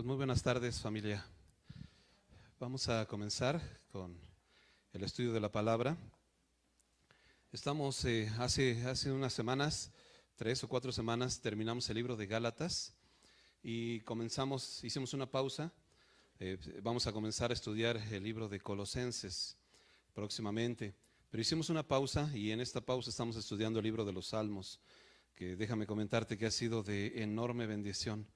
Pues muy buenas tardes, familia. Vamos a comenzar con el estudio de la palabra. Estamos hace unas semanas, 3 o 4 semanas, terminamos el libro de Gálatas y hicimos una pausa. Vamos a comenzar a estudiar el libro de Colosenses próximamente. Pero hicimos una pausa y en esta pausa estamos estudiando el libro de los Salmos, que déjame comentarte que ha sido de enorme bendición.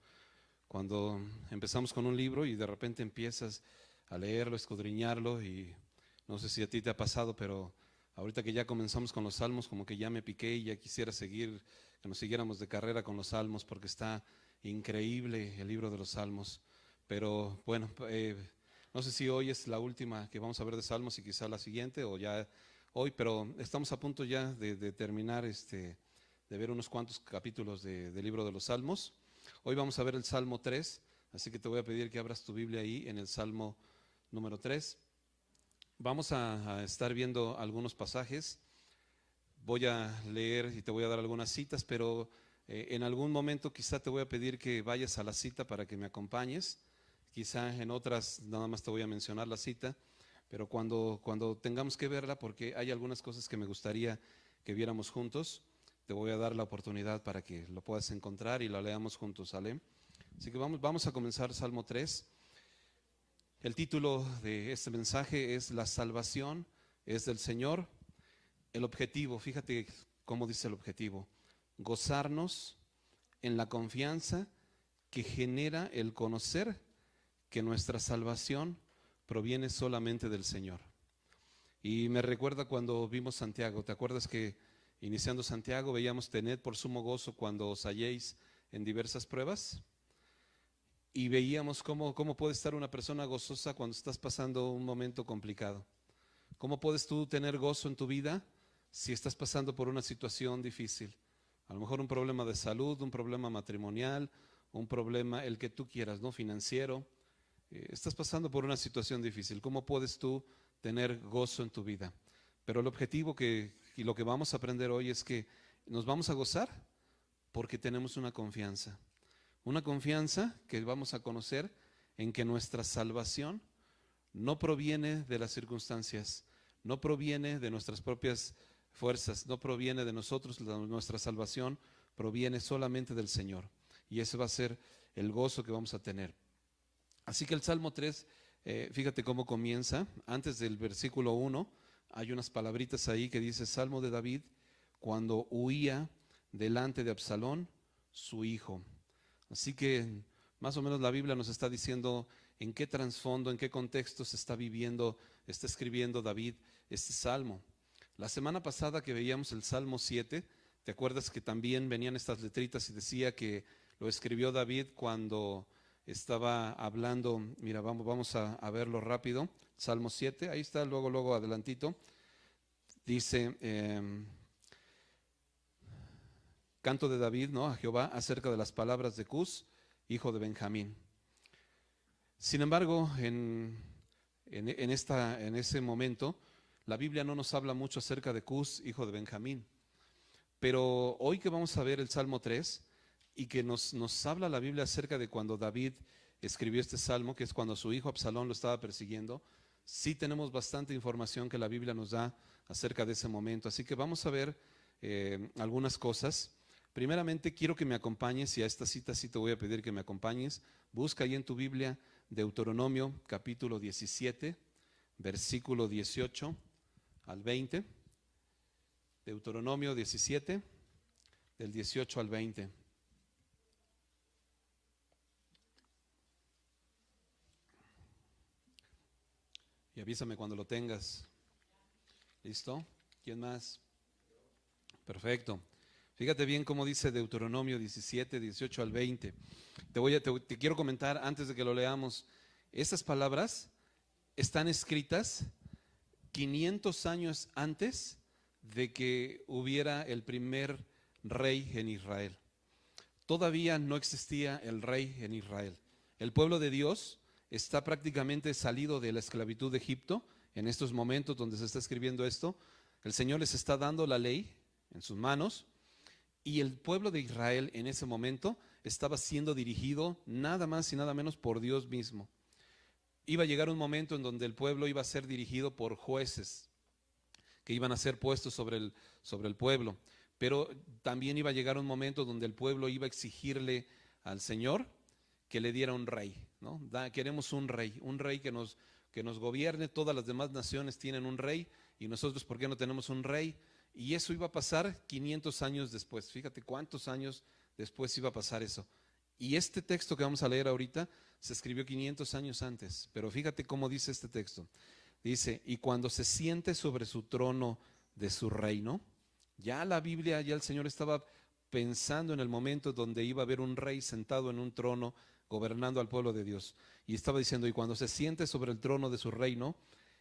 Cuando empezamos con un libro y de repente empiezas a leerlo, escudriñarlo, y no sé si a ti te ha pasado, pero ahorita que ya comenzamos con los Salmos, como que ya me piqué y ya quisiera seguir, que nos siguiéramos de carrera con los Salmos, porque está increíble el libro de los Salmos. Pero bueno, no sé si hoy es la última que vamos a ver de Salmos y quizá la siguiente o ya hoy, pero estamos a punto ya de terminar de ver unos cuantos capítulos del libro de los Salmos. Hoy vamos a ver el Salmo 3, así que te voy a pedir que abras tu Biblia ahí en el Salmo número 3. Vamos a estar viendo algunos pasajes. Voy a leer y te voy a dar algunas citas, pero en algún momento quizá te voy a pedir que vayas a la cita para que me acompañes. Quizá en otras nada más te voy a mencionar la cita, pero cuando tengamos que verla, porque hay algunas cosas que me gustaría que viéramos juntos, te voy a dar la oportunidad para que lo puedas encontrar y lo leamos juntos, ¿sale? Así que vamos a comenzar Salmo 3. El título de este mensaje es La salvación es del Señor. El objetivo, fíjate cómo dice el objetivo: gozarnos en la confianza que genera el conocer que nuestra salvación proviene solamente del Señor. Y me recuerda cuando vimos Santiago. ¿Te acuerdas que iniciando Santiago veíamos: tened por sumo gozo cuando os halléis en diversas pruebas? Y veíamos cómo puede estar una persona gozosa cuando estás pasando un momento complicado. ¿Cómo puedes tú tener gozo en tu vida si estás pasando por una situación difícil? A lo mejor un problema de salud, un problema matrimonial, un problema, el que tú quieras, ¿no? Financiero. Estás pasando por una situación difícil. ¿Cómo puedes tú tener gozo en tu vida? Pero el objetivo y lo que vamos a aprender hoy es que nos vamos a gozar porque tenemos una confianza que vamos a conocer en que nuestra salvación no proviene de las circunstancias, no proviene de nuestras propias fuerzas, no proviene de nosotros. Nuestra salvación proviene solamente del Señor, y ese va a ser el gozo que vamos a tener. Así que el Salmo 3, fíjate cómo comienza. Antes del versículo 1 hay unas palabritas ahí que dice: Salmo de David cuando huía delante de Absalón, su hijo. Así que más o menos la Biblia nos está diciendo en qué trasfondo, en qué contexto se está viviendo, está escribiendo David este salmo. La semana pasada que veíamos el Salmo 7, ¿te acuerdas que también venían estas letritas y decía que lo escribió David cuando estaba hablando? Mira, vamos a verlo rápido. Salmo 7, ahí está, luego adelantito. Dice, canto de David, ¿no?, a Jehová acerca de las palabras de Cus, hijo de Benjamín. Sin embargo, en ese momento, la Biblia no nos habla mucho acerca de Cus, hijo de Benjamín. Pero hoy que vamos a ver el Salmo 3 y que nos habla la Biblia acerca de cuando David escribió este salmo, que es cuando su hijo Absalón lo estaba persiguiendo, sí tenemos bastante información que la Biblia nos da acerca de ese momento. Así que vamos a ver algunas cosas. Primeramente quiero que me acompañes, y a esta cita sí te voy a pedir que me acompañes. Busca ahí en tu Biblia Deuteronomio capítulo 17, versículo 18 al 20. Deuteronomio 17, del 18 al 20. Y avísame cuando lo tengas. ¿Listo? ¿Quién más? Perfecto. Fíjate bien cómo dice Deuteronomio 17, 18 al 20. Te quiero comentar antes de que lo leamos. Estas palabras están escritas 500 años antes de que hubiera el primer rey en Israel. Todavía no existía el rey en Israel. El pueblo de Dios está prácticamente salido de la esclavitud de Egipto. En estos momentos donde se está escribiendo esto, el Señor les está dando la ley en sus manos. Y el pueblo de Israel en ese momento estaba siendo dirigido nada más y nada menos por Dios mismo. Iba a llegar un momento en donde el pueblo iba a ser dirigido por jueces que iban a ser puestos sobre el pueblo, pero también iba a llegar un momento donde el pueblo iba a exigirle al Señor que le diera un rey, ¿no? Queremos un rey que nos gobierne. Todas las demás naciones tienen un rey y nosotros, ¿por qué no tenemos un rey? Y eso iba a pasar 500 años después. Fíjate cuántos años después iba a pasar eso. Y este texto que vamos a leer ahorita se escribió 500 años antes, pero fíjate cómo dice este texto. Dice, y cuando se siente sobre su trono de su reino, ya la Biblia, ya el Señor estaba pensando en el momento donde iba a haber un rey sentado en un trono gobernando al pueblo de Dios. Y estaba diciendo, y cuando se siente sobre el trono de su reino,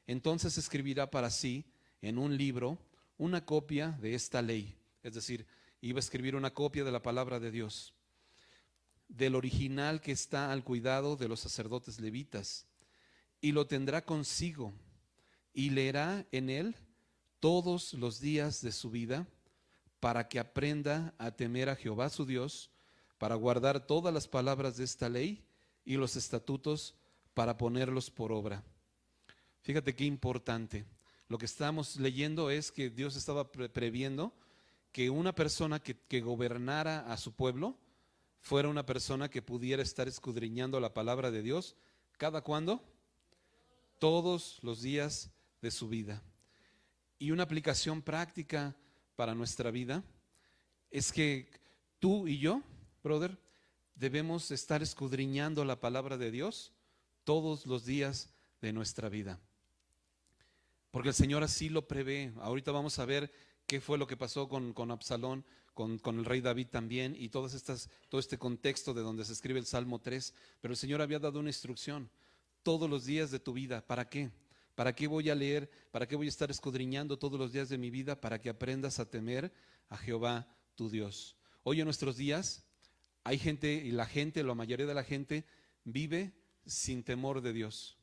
entonces escribirá para sí en un libro una copia de esta ley. Es decir, iba a escribir una copia de la palabra de Dios, del original que está al cuidado de los sacerdotes levitas, y lo tendrá consigo y leerá en él todos los días de su vida, para que aprenda a temer a Jehová su Dios, para guardar todas las palabras de esta ley y los estatutos, para ponerlos por obra. Fíjate qué importante. Lo que estamos leyendo es que Dios estaba previendo que una persona que gobernara a su pueblo fuera una persona que pudiera estar escudriñando la palabra de Dios. ¿Cada cuándo? Todos los días de su vida. Y una aplicación práctica para nuestra vida es que tú y yo, brother, debemos estar escudriñando la palabra de Dios todos los días de nuestra vida, porque el Señor así lo prevé. Ahorita vamos a ver qué fue lo que pasó con Absalón, con el rey David también, y todo este contexto de donde se escribe el Salmo 3. Pero el Señor había dado una instrucción: todos los días de tu vida. ¿Para qué? ¿Para qué voy a leer? ¿Para qué voy a estar escudriñando todos los días de mi vida? Para que aprendas a temer a Jehová tu Dios. Hoy en nuestros días hay gente, y la mayoría de la gente vive sin temor de Dios.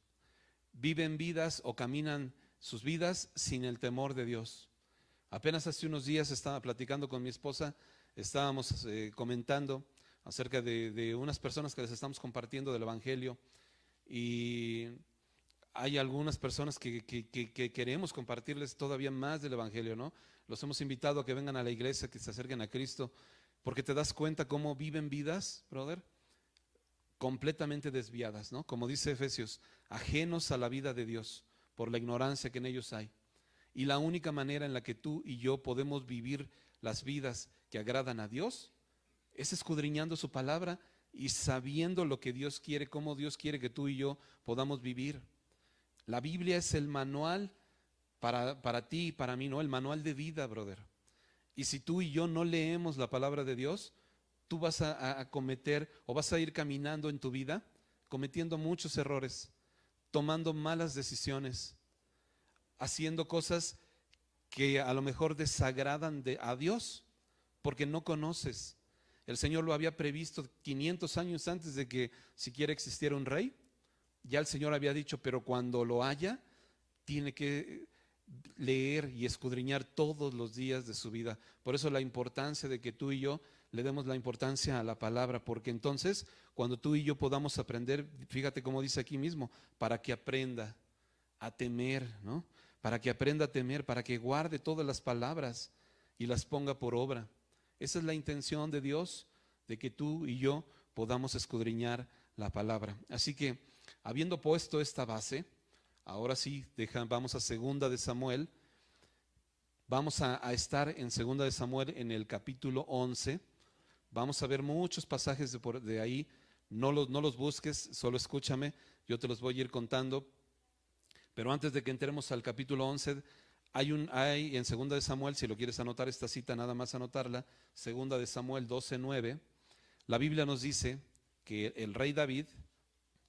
Viven vidas o caminan sus vidas sin el temor de Dios. Apenas hace unos días estaba platicando con mi esposa, estábamos comentando acerca de unas personas que les estamos compartiendo del Evangelio, y hay algunas personas que queremos compartirles todavía más del Evangelio, ¿no? Los hemos invitado a que vengan a la iglesia, que se acerquen a Cristo, porque te das cuenta cómo viven vidas, brother, completamente desviadas, ¿no? Como dice Efesios, ajenos a la vida de Dios por la ignorancia que en ellos hay. Y la única manera en la que tú y yo podemos vivir las vidas que agradan a Dios es escudriñando su palabra y sabiendo lo que Dios quiere, cómo Dios quiere que tú y yo podamos vivir. La Biblia es el manual para ti y para mí, ¿no? El manual de vida, brother. Y si tú y yo no leemos la palabra de Dios, tú vas a cometer, o vas a ir caminando en tu vida cometiendo muchos errores, tomando malas decisiones, haciendo cosas que a lo mejor desagradan a Dios, porque no conoces. El Señor lo había previsto 500 años antes de que siquiera existiera un rey. Ya el Señor había dicho, pero cuando lo haya, tiene que leer y escudriñar todos los días de su vida. Por eso la importancia de que tú y yo le demos la importancia a la palabra, porque entonces cuando tú y yo podamos aprender, fíjate cómo dice aquí mismo, para que aprenda a temer, ¿no? Para que aprenda a temer, para que guarde todas las palabras y las ponga por obra. Esa es la intención de Dios, de que tú y yo podamos escudriñar la palabra. Así que, habiendo puesto esta base, ahora sí, vamos a Segunda de Samuel. Vamos a estar en Segunda de Samuel en el capítulo 11. Vamos a ver muchos pasajes de ahí. No los busques, solo escúchame, yo te los voy a ir contando. Pero antes de que entremos al capítulo 11, hay en Segunda de Samuel, si lo quieres anotar esta cita, nada más anotarla, Segunda de Samuel 12:9, la Biblia nos dice que el rey David,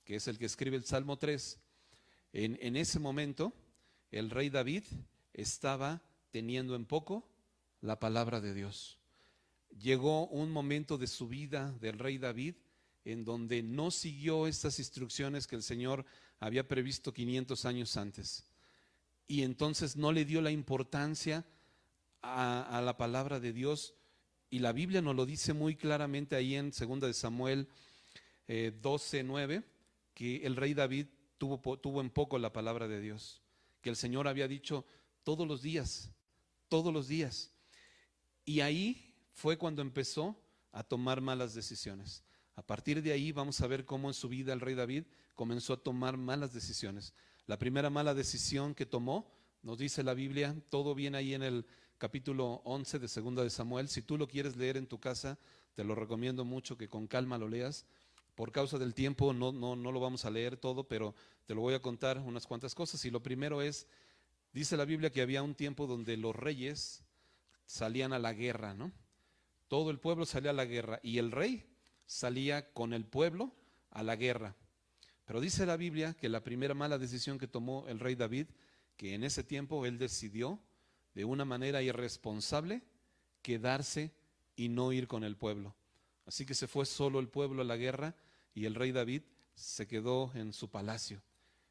que es el que escribe el Salmo 3, en ese momento, el rey David estaba teniendo en poco la palabra de Dios. Llegó un momento de su vida del rey David en donde no siguió estas instrucciones que el Señor había previsto 500 años antes, y entonces no le dio la importancia a la palabra de Dios, Y la Biblia nos lo dice muy claramente ahí en 2 de Samuel 12:9, que el rey David tuvo en poco la palabra de Dios, que el Señor había dicho todos los días, todos los días. Y ahí fue cuando empezó a tomar malas decisiones. A partir de ahí vamos a ver cómo en su vida el rey David comenzó a tomar malas decisiones. La primera mala decisión que tomó, nos dice la Biblia, todo viene ahí en el capítulo 11 de 2 de Samuel. Si tú lo quieres leer en tu casa, te lo recomiendo mucho que con calma lo leas. Por causa del tiempo no lo vamos a leer todo, pero te lo voy a contar unas cuantas cosas. Y lo primero es, dice la Biblia que había un tiempo donde los reyes salían a la guerra, ¿no? Todo el pueblo salía a la guerra y el rey salía con el pueblo a la guerra. Pero dice la Biblia que la primera mala decisión que tomó el rey David, que en ese tiempo él decidió de una manera irresponsable quedarse y no ir con el pueblo. Así que se fue solo el pueblo a la guerra y el rey David se quedó en su palacio.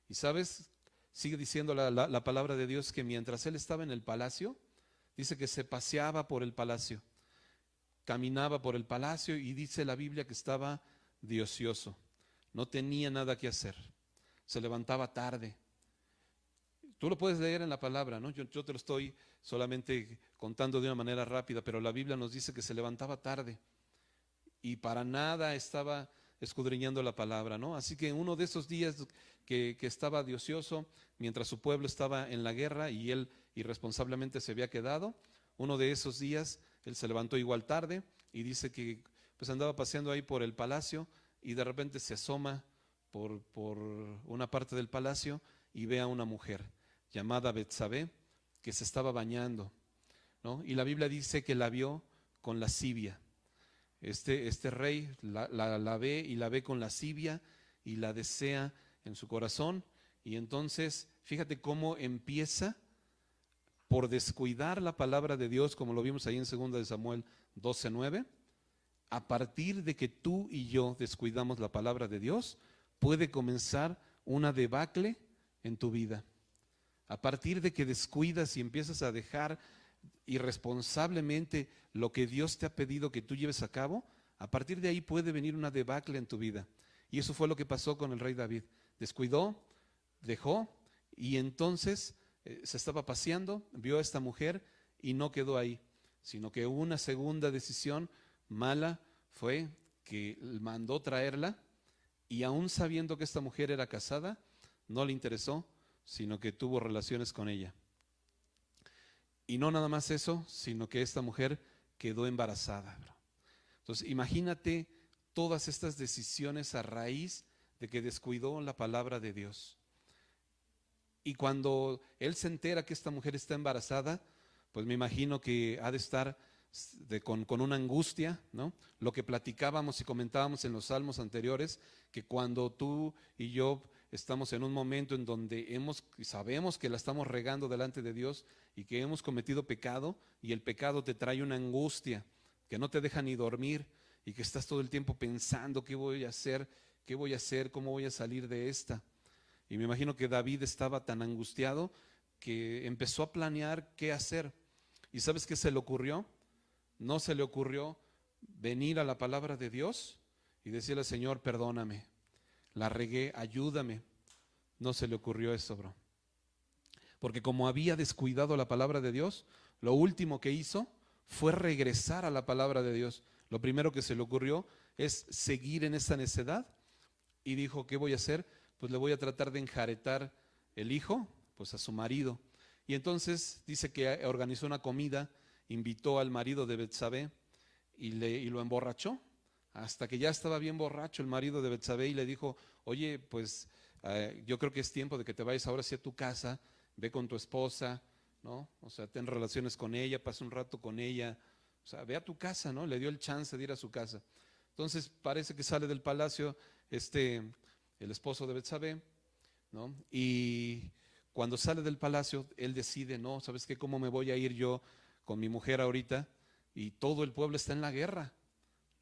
Y sabes, sigue diciendo la palabra de Dios que mientras él estaba en el palacio, dice que se paseaba por el palacio, caminaba por el palacio y dice la Biblia que estaba de ocioso, no tenía nada que hacer, se levantaba tarde. Tú lo puedes leer en la palabra, ¿no? Yo te lo estoy solamente contando de una manera rápida, pero la Biblia nos dice que se levantaba tarde y para nada estaba escudriñando la palabra, ¿no? Así que uno de esos días que estaba de ocioso, mientras su pueblo estaba en la guerra y él irresponsablemente se había quedado, uno de esos días él se levantó igual tarde y dice que pues andaba paseando ahí por el palacio y de repente se asoma por una parte del palacio y ve a una mujer llamada Betsabé que se estaba bañando, ¿no? Y la Biblia dice que la vio con lascivia. Este rey la ve y la ve con lascivia y la desea en su corazón. Y entonces, fíjate cómo empieza por descuidar la palabra de Dios, como lo vimos ahí en 2 de Samuel 12:9. A partir de que tú y yo descuidamos la palabra de Dios, puede comenzar una debacle en tu vida. A partir de que descuidas y empiezas a dejar irresponsablemente lo que Dios te ha pedido que tú lleves a cabo, a partir de ahí puede venir una debacle en tu vida. Y eso fue lo que pasó con el rey David. Descuidó, dejó y entonces se estaba paseando, vio a esta mujer y no quedó ahí, sino que una segunda decisión mala fue que mandó traerla y aún sabiendo que esta mujer era casada, no le interesó, sino que tuvo relaciones con ella. Y no nada más eso, sino que esta mujer quedó embarazada, bro. Entonces, imagínate todas estas decisiones a raíz de que descuidó la palabra de Dios. Y cuando él se entera que esta mujer está embarazada, pues me imagino que ha de estar con una angustia, ¿no? Lo que platicábamos y comentábamos en los salmos anteriores, que cuando tú y yo estamos en un momento en donde sabemos que la estamos regando delante de Dios y que hemos cometido pecado y el pecado te trae una angustia que no te deja ni dormir y que estás todo el tiempo pensando qué voy a hacer, cómo voy a salir de esta. Y me imagino que David estaba tan angustiado que empezó a planear qué hacer. ¿Y sabes qué se le ocurrió? No se le ocurrió venir a la palabra de Dios y decirle: Señor, perdóname, la regué, ayúdame. No se le ocurrió eso, bro. Porque como había descuidado la palabra de Dios, lo último que hizo fue regresar a la palabra de Dios. Lo primero que se le ocurrió es seguir en esa necedad y dijo: ¿qué voy a hacer? Pues le voy a tratar de enjaretar el hijo, pues a su marido. Y entonces dice que organizó una comida, invitó al marido de Betsabé y lo emborrachó, hasta que ya estaba bien borracho el marido de Betsabé y le dijo: oye, pues yo creo que es tiempo de que te vayas ahora sí a tu casa, ve con tu esposa, ¿no? O sea, ten relaciones con ella, pasa un rato con ella, o sea, ve a tu casa, ¿no? Le dio el chance de ir a su casa. Entonces parece que sale del palacio el esposo de Betsabé, ¿no? Y cuando sale del palacio, él decide: no, ¿sabes qué? ¿Cómo me voy a ir yo con mi mujer ahorita? Y todo el pueblo está en la guerra.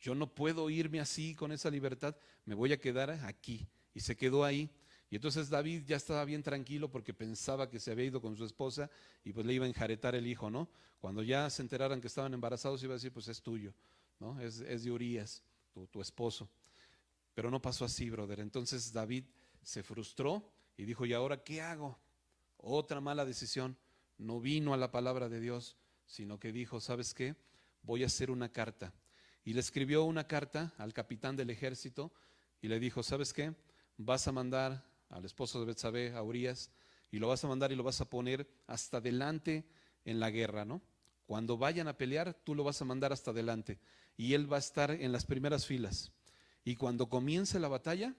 Yo no puedo irme así con esa libertad, me voy a quedar aquí. Y se quedó ahí. Y entonces David ya estaba bien tranquilo porque pensaba que se había ido con su esposa y pues le iba a enjaretar el hijo, ¿no? Cuando ya se enteraran que estaban embarazados iba a decir, pues es tuyo, ¿no? Es de Urías, tu esposo. Pero no pasó así, brother. Entonces David se frustró y dijo, ¿y ahora qué hago? Otra mala decisión. No vino a la palabra de Dios, sino que dijo, ¿sabes qué? Voy a hacer una carta. Y le escribió una carta al capitán del ejército y le dijo, ¿sabes qué? Vas a mandar al esposo de Betsabé, a Urías, y lo vas a mandar y lo vas a poner hasta adelante en la guerra, ¿no? Cuando vayan a pelear, tú lo vas a mandar hasta adelante y él va a estar en las primeras filas. Y cuando comience la batalla,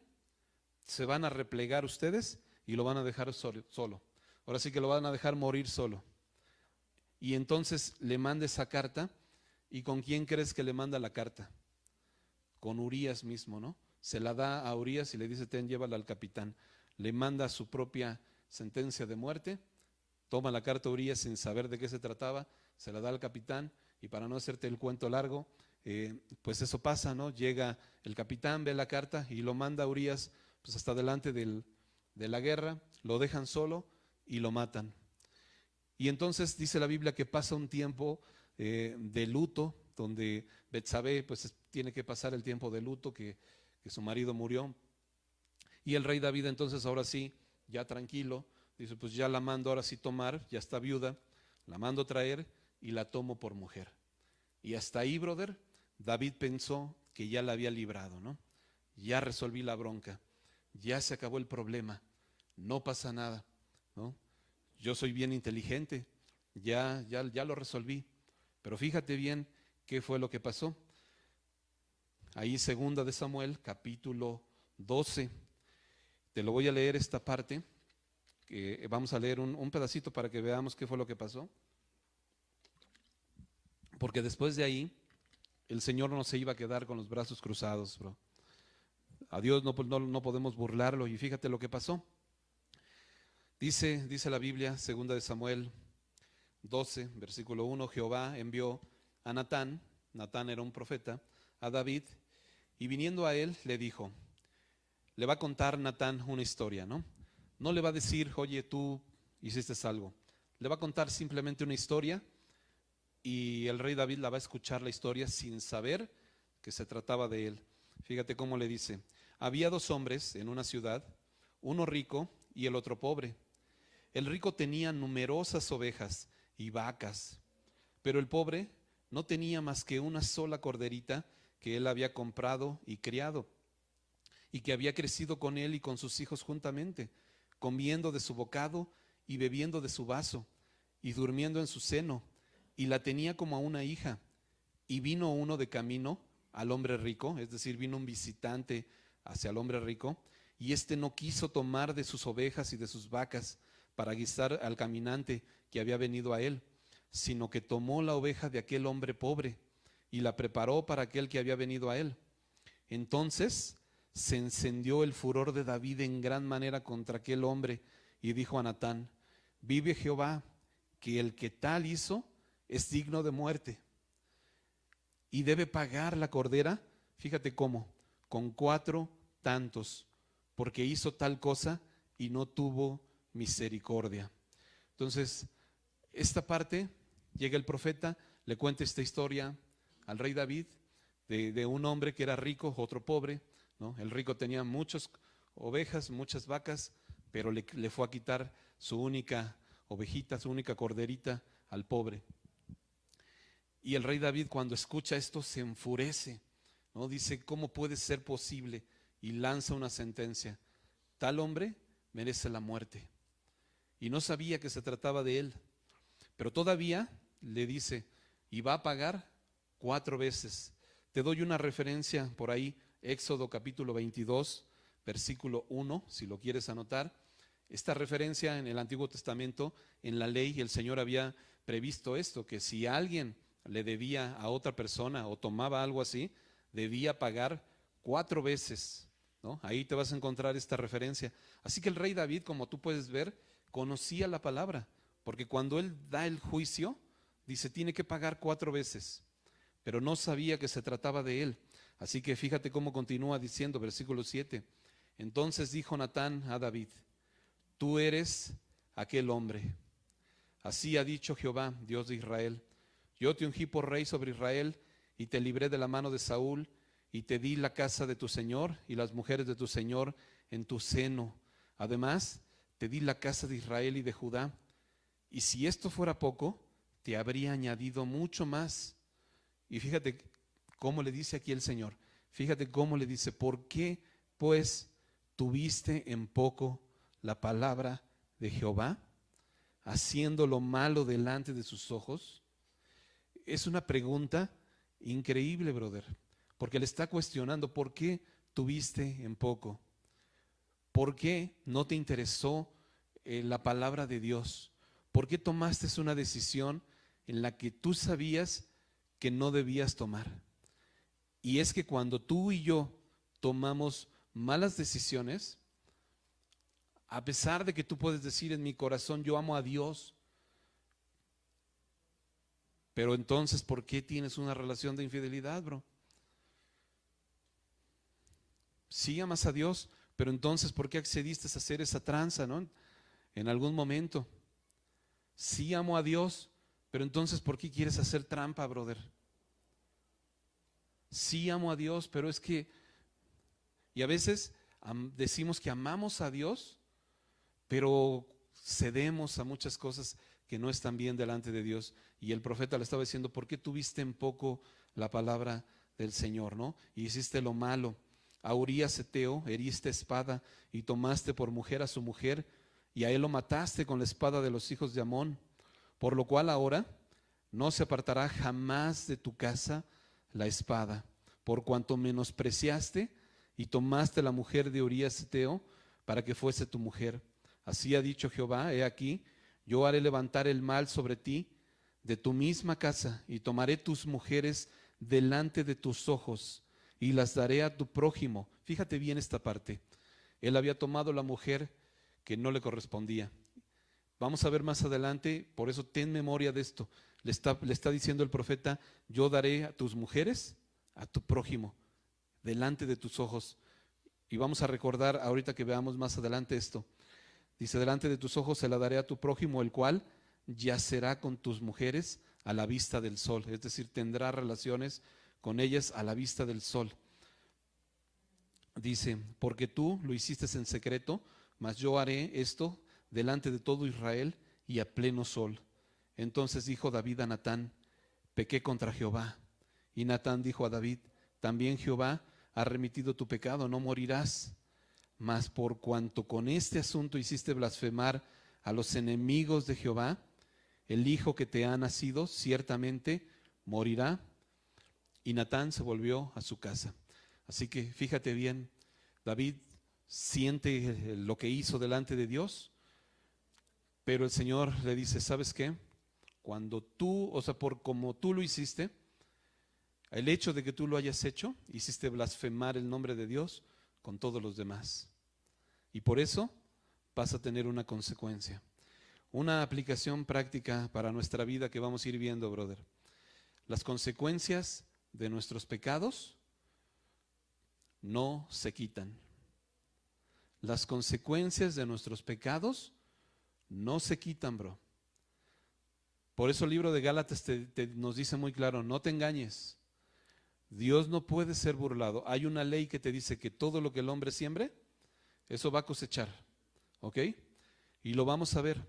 se van a replegar ustedes y lo van a dejar solo. Ahora sí que lo van a dejar morir solo. Y entonces le manda esa carta. ¿Y con quién crees que le manda la carta? Con Urías mismo, ¿no? Se la da a Urías y le dice, llévala al capitán. Le manda su propia sentencia de muerte. Toma la carta Urías sin saber de qué se trataba, se la da al capitán y para no hacerte el cuento largo, pues eso pasa, ¿no? Llega el capitán, ve la carta y lo manda a Urías pues hasta delante de la guerra, lo dejan solo y lo matan. Y entonces dice la Biblia que pasa un tiempo de luto, donde Betsabé pues tiene que pasar el tiempo de luto que su marido murió. Y el rey David entonces ahora sí, ya tranquilo, dice pues ya la mando ahora sí tomar, ya está viuda, la mando traer y la tomo por mujer. Y hasta ahí, brother, David pensó que ya la había librado, ¿no? Ya resolví la bronca, ya se acabó el problema, no pasa nada, ¿no? Yo soy bien inteligente, ya lo resolví. Pero fíjate bien qué fue lo que pasó. Ahí segunda de Samuel, capítulo 12. Te lo voy a leer esta parte. Vamos a leer un pedacito para que veamos qué fue lo que pasó. Porque después de ahí, el Señor no se iba a quedar con los brazos cruzados, bro. A Dios no podemos burlarlo. Y fíjate lo que pasó. Dice la Biblia, segunda de Samuel 12, versículo 1, Jehová envió a Natán era un profeta, a David, y viniendo a él le dijo, le va a contar Natán una historia, ¿no? No le va a decir, oye, tú hiciste algo. Le va a contar simplemente una historia y el rey David la va a escuchar la historia sin saber que se trataba de él. Fíjate cómo le dice, había dos hombres en una ciudad, uno rico y el otro pobre. El rico tenía numerosas ovejas y vacas, pero el pobre no tenía más que una sola corderita que él había comprado y criado, y que había crecido con él y con sus hijos juntamente, comiendo de su bocado y bebiendo de su vaso, y durmiendo en su seno, y la tenía como a una hija. Y vino uno de camino al hombre rico, es decir, vino un visitante hacia el hombre rico, y éste no quiso tomar de sus ovejas y de sus vacas para guisar al caminante que había venido a él, sino que tomó la oveja de aquel hombre pobre y la preparó para aquel que había venido a él. Entonces se encendió el furor de David en gran manera contra aquel hombre y dijo a Natán, vive Jehová, que el que tal hizo es digno de muerte y debe pagar la cordera, fíjate cómo, con 4 tantos, porque hizo tal cosa y no tuvo misericordia. Entonces, esta parte, llega el profeta, le cuenta esta historia al rey David de un hombre que era rico, otro pobre, ¿no? El rico tenía muchas ovejas, muchas vacas, pero le fue a quitar su única ovejita, su única corderita al pobre. Y el rey David, cuando escucha esto, se enfurece, ¿no? Dice, ¿cómo puede ser posible? Y lanza una sentencia, tal hombre merece la muerte. Y no sabía que se trataba de él, pero todavía le dice, y va a pagar 4 veces. Te doy una referencia por ahí, Éxodo capítulo 22, versículo 1, si lo quieres anotar. Esta referencia en el Antiguo Testamento, en la ley, el Señor había previsto esto, que si alguien le debía a otra persona o tomaba algo así, debía pagar 4 veces, ¿no? Ahí te vas a encontrar esta referencia. Así que el rey David, como tú puedes ver, conocía la palabra, porque cuando él da el juicio, dice, tiene que pagar 4 veces, pero no sabía que se trataba de él. Así que fíjate cómo continúa diciendo, versículo 7, Entonces dijo Natán a David: tú eres aquel hombre. Así ha dicho Jehová, Dios de Israel: yo te ungí por rey sobre Israel, y te libré de la mano de Saúl, y te di la casa de tu señor y las mujeres de tu señor en tu seno. Además, te di la casa de Israel y de Judá. Y si esto fuera poco, te habría añadido mucho más. Y fíjate cómo le dice aquí el Señor. Fíjate cómo le dice: ¿por qué pues tuviste en poco la palabra de Jehová, haciendo lo malo delante de sus ojos? Es una pregunta increíble, brother, porque le está cuestionando: ¿por qué tuviste en poco? ¿Por qué no te interesó la palabra de Dios? ¿Por qué tomaste una decisión en la que tú sabías que no debías tomar? Y es que cuando tú y yo tomamos malas decisiones, a pesar de que tú puedes decir en mi corazón: yo amo a Dios, pero entonces, ¿por qué tienes una relación de infidelidad, bro? Sí amas a Dios, pero entonces, ¿por qué accediste a hacer esa tranza, no? En algún momento. Sí amo a Dios, pero entonces, ¿por qué quieres hacer trampa, brother? Sí amo a Dios, pero es que, y a veces decimos que amamos a Dios, pero cedemos a muchas cosas que no están bien delante de Dios. Y el profeta le estaba diciendo: ¿por qué tuviste en poco la palabra del Señor, no? Y hiciste lo malo. A Urías Eteo heriste espada y tomaste por mujer a su mujer, y a él lo mataste con la espada de los hijos de Amón. Por lo cual ahora no se apartará jamás de tu casa la espada, por cuanto menospreciaste y tomaste la mujer de Urías Eteo para que fuese tu mujer. Así ha dicho Jehová: he aquí, yo haré levantar el mal sobre ti de tu misma casa, y tomaré tus mujeres delante de tus ojos, y las daré a tu prójimo. Fíjate bien esta parte. Él había tomado la mujer que no le correspondía. Vamos a ver más adelante, por eso ten memoria de esto. Le está diciendo el profeta: yo daré a tus mujeres a tu prójimo, delante de tus ojos. Y vamos a recordar ahorita que veamos más adelante esto. Dice: delante de tus ojos se la daré a tu prójimo, el cual yacerá con tus mujeres a la vista del sol. Es decir, tendrá relaciones con ellas a la vista del sol. Dice: porque tú lo hiciste en secreto, mas yo haré esto delante de todo Israel y a pleno sol. Entonces dijo David a Natán: pequé contra Jehová. Y Natán dijo a David: también Jehová ha remitido tu pecado, no morirás. Mas por cuanto con este asunto hiciste blasfemar a los enemigos de Jehová, el hijo que te ha nacido ciertamente morirá. Y Natán se volvió a su casa. Así que fíjate bien, David siente lo que hizo delante de Dios, pero el Señor le dice: ¿sabes qué? Cuando tú, o sea, por como tú lo hiciste, el hecho de que tú lo hayas hecho, hiciste blasfemar el nombre de Dios con todos los demás. Y por eso vas a tener una consecuencia. Una aplicación práctica para nuestra vida que vamos a ir viendo, brother. Las consecuencias de nuestros pecados no se quitan. Las consecuencias de nuestros pecados no se quitan, bro. Por eso el libro de Gálatas nos dice muy claro: no te engañes. Dios no puede ser burlado. Hay una ley que te dice que todo lo que el hombre siembre, eso va a cosechar. ¿Ok? Y lo vamos a ver.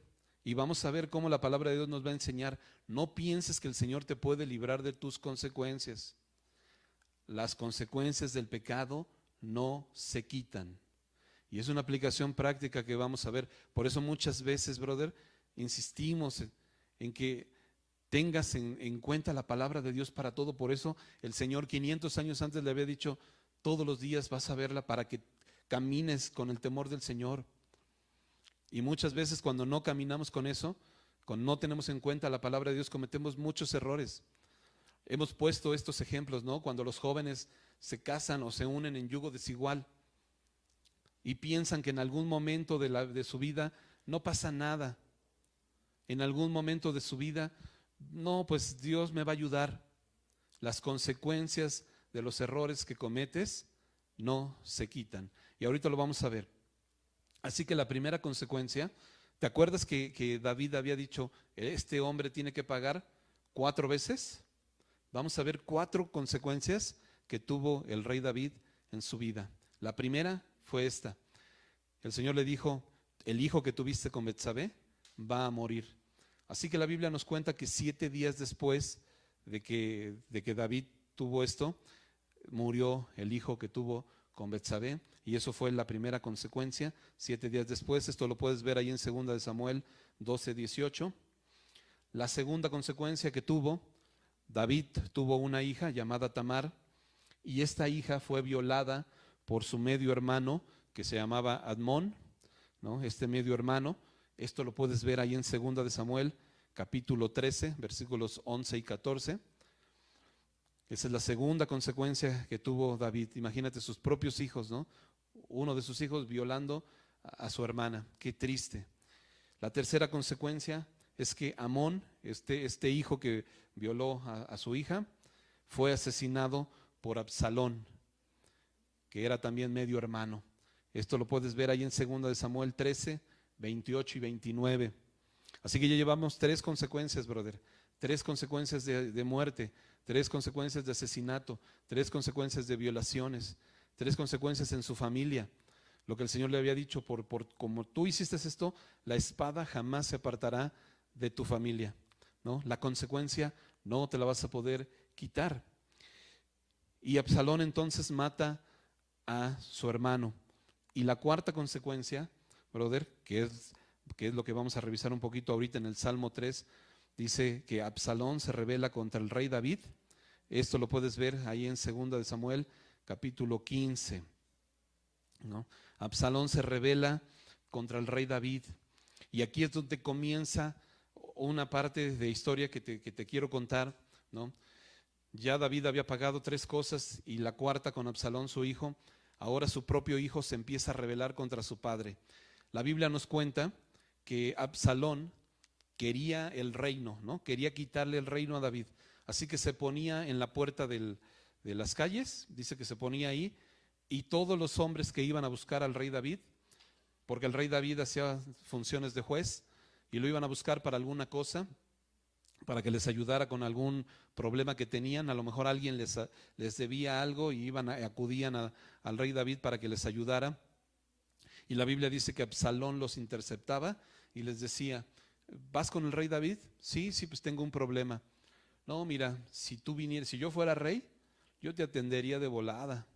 Y vamos a ver cómo la palabra de Dios nos va a enseñar. No pienses que el Señor te puede librar de tus consecuencias. Las consecuencias del pecado no se quitan. Y es una aplicación práctica que vamos a ver. Por eso muchas veces, brother, insistimos en que tengas en cuenta la palabra de Dios para todo. Por eso el Señor 500 años antes le había dicho: todos los días vas a verla para que camines con el temor del Señor. Y muchas veces cuando no caminamos con eso, cuando no tenemos en cuenta la palabra de Dios, cometemos muchos errores. Hemos puesto estos ejemplos, ¿no? Cuando los jóvenes se casan o se unen en yugo desigual y piensan que en algún momento de su vida no pasa nada. En algún momento de su vida, no, pues Dios me va a ayudar. Las consecuencias de los errores que cometes no se quitan. Y ahorita lo vamos a ver. Así que la primera consecuencia, ¿te acuerdas que David había dicho, este hombre tiene que pagar 4 veces? Vamos a ver 4 consecuencias que tuvo el rey David en su vida. La primera fue esta. El Señor le dijo, el hijo que tuviste con Betsabé va a morir. Así que la Biblia nos cuenta que 7 días después de que David tuvo esto, murió el hijo que tuvo con Betsabé, y eso fue la primera consecuencia. 7 días después, esto lo puedes ver ahí en 2 de Samuel 12:18. La segunda consecuencia que tuvo, David tuvo una hija llamada Tamar, y esta hija fue violada por su medio hermano que se llamaba Admón, ¿no? Este medio hermano, esto lo puedes ver ahí en 2 de Samuel capítulo 13, versículos 11 y 14. Esa es la segunda consecuencia que tuvo David. Imagínate sus propios hijos, ¿no? Uno de sus hijos violando a su hermana. Qué triste. La tercera consecuencia es que Amón, este hijo que violó a su hija, fue asesinado por Absalón, que era también medio hermano. Esto lo puedes ver ahí en 2 de Samuel 13, 28 y 29. Así que ya llevamos 3 consecuencias, brother. 3 consecuencias de muerte, 3 consecuencias de asesinato, 3 consecuencias de violaciones, 3 consecuencias en su familia. Lo que el Señor le había dicho, como tú hiciste esto, la espada jamás se apartará de tu familia, ¿no? La consecuencia no te la vas a poder quitar. Y Absalón entonces mata a su hermano. Y la cuarta consecuencia, brother, que es lo que vamos a revisar un poquito ahorita en el Salmo 3, dice que Absalón se rebela contra el rey David. Esto lo puedes ver ahí en 2 de Samuel capítulo 15, ¿no? Absalón se rebela contra el rey David, y aquí es donde comienza una parte de historia que te quiero contar, ¿no? Ya David había pagado 3 cosas, y la cuarta con Absalón su hijo. Ahora su propio hijo se empieza a rebelar contra su padre. La Biblia nos cuenta que Absalón quería el reino, ¿no? Quería quitarle el reino a David. Así que se ponía en la puerta de las calles, dice que se ponía ahí, y todos los hombres que iban a buscar al rey David, porque el rey David hacía funciones de juez, y lo iban a buscar para alguna cosa, para que les ayudara con algún problema que tenían. A lo mejor alguien les debía algo y acudían al rey David para que les ayudara. Y la Biblia dice que Absalón los interceptaba y les decía, ¿vas con el rey David? Sí, pues tengo un problema. No, mira, si yo fuera rey, yo te atendería de volada.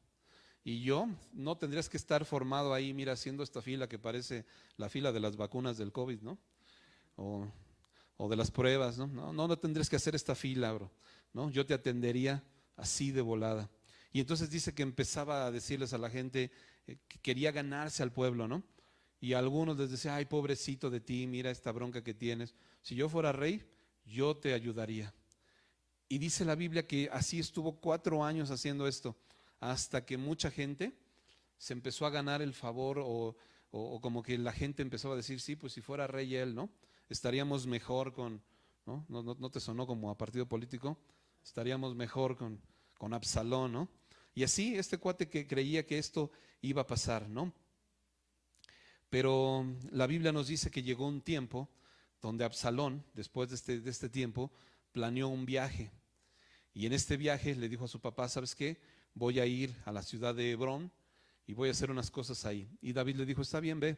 Y yo no tendrías que estar formado ahí, mira, haciendo esta fila que parece la fila de las vacunas del COVID, ¿no? O de las pruebas, ¿no? No tendrías que hacer esta fila, bro, ¿no? Yo te atendería así de volada. Y entonces dice que empezaba a decirles a la gente que quería ganarse al pueblo, ¿no? Y a algunos les decía, ay, pobrecito de ti, mira esta bronca que tienes. Si yo fuera rey, yo te ayudaría. Y dice la Biblia que así estuvo 4 años haciendo esto, hasta que mucha gente se empezó a ganar el favor, o como que la gente empezó a decir, sí, pues si fuera rey él, ¿no? Estaríamos mejor ¿no? ¿No te sonó como a partido político? Estaríamos mejor con Absalón, ¿no? Y así este cuate que creía que esto iba a pasar, ¿no? Pero la Biblia nos dice que llegó un tiempo donde Absalón, después de este tiempo, planeó un viaje. Y en este viaje le dijo a su papá, ¿sabes qué? Voy a ir a la ciudad de Hebrón y voy a hacer unas cosas ahí. Y David le dijo, está bien, ve.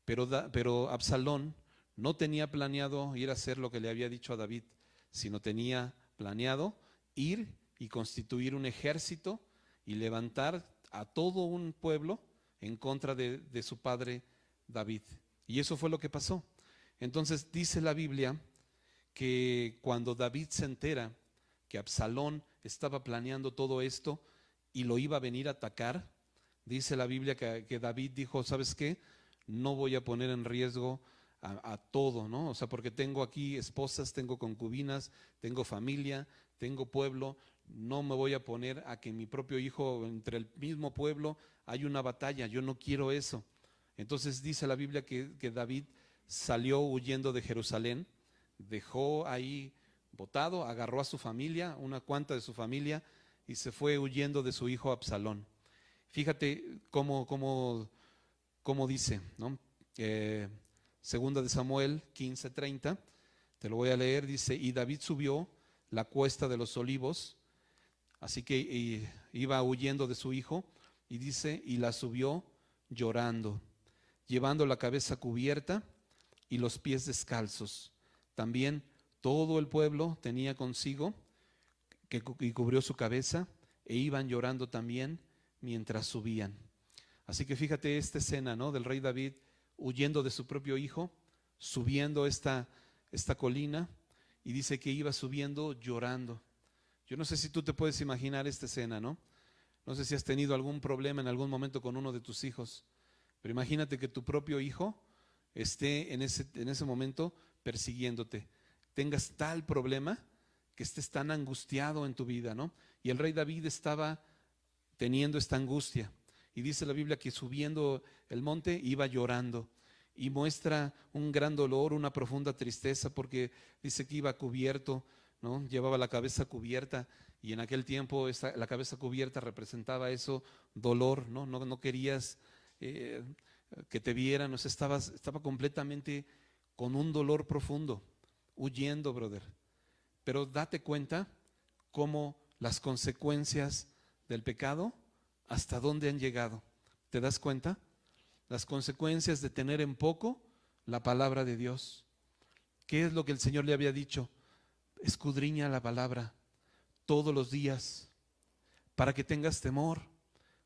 Pero Absalón no tenía planeado ir a hacer lo que le había dicho a David, sino tenía planeado ir y constituir un ejército y levantar a todo un pueblo en contra de su padre David. Y eso fue lo que pasó. Entonces dice la Biblia que cuando David se entera que Absalón estaba planeando todo esto y lo iba a venir a atacar, dice la Biblia que David dijo, ¿sabes qué? No voy a poner en riesgo a todo, ¿no? O sea, porque tengo aquí esposas, tengo concubinas, tengo familia, tengo pueblo, no me voy a poner a que mi propio hijo, entre el mismo pueblo, hay una batalla, yo no quiero eso. Entonces dice la Biblia que David salió huyendo de Jerusalén, dejó ahí botado, agarró a su familia, una cuanta de su familia, y se fue huyendo de su hijo Absalón. Fíjate cómo dice, ¿no? Segunda de Samuel 15:30, te lo voy a leer, dice: y David subió la cuesta de los olivos, así que iba huyendo de su hijo, y dice, y la subió llorando, llevando la cabeza cubierta y los pies descalzos. También todo el pueblo tenía consigo y cubrió su cabeza, e iban llorando también mientras subían. Así que fíjate esta escena, ¿no? Del rey David huyendo de su propio hijo, subiendo esta colina, y dice que iba subiendo llorando. Yo no sé si tú te puedes imaginar esta escena, ¿no? No sé si has tenido algún problema en algún momento con uno de tus hijos, pero imagínate que tu propio hijo esté en ese momento persiguiéndote, tengas tal problema que estés tan angustiado en tu vida, ¿no? Y el rey David estaba teniendo esta angustia, y dice la Biblia que subiendo el monte iba llorando, y muestra un gran dolor, una profunda tristeza, porque dice que iba cubierto, ¿no? Llevaba la cabeza cubierta, y en aquel tiempo la cabeza cubierta representaba eso, dolor, ¿no? No querías que te vieran, o sea, estaba completamente con un dolor profundo, huyendo, brother. Pero date cuenta cómo las consecuencias del pecado, hasta dónde han llegado. ¿Te das cuenta? Las consecuencias de tener en poco la palabra de Dios. ¿Qué es lo que el Señor le había dicho? Escudriña la palabra todos los días, para que tengas temor,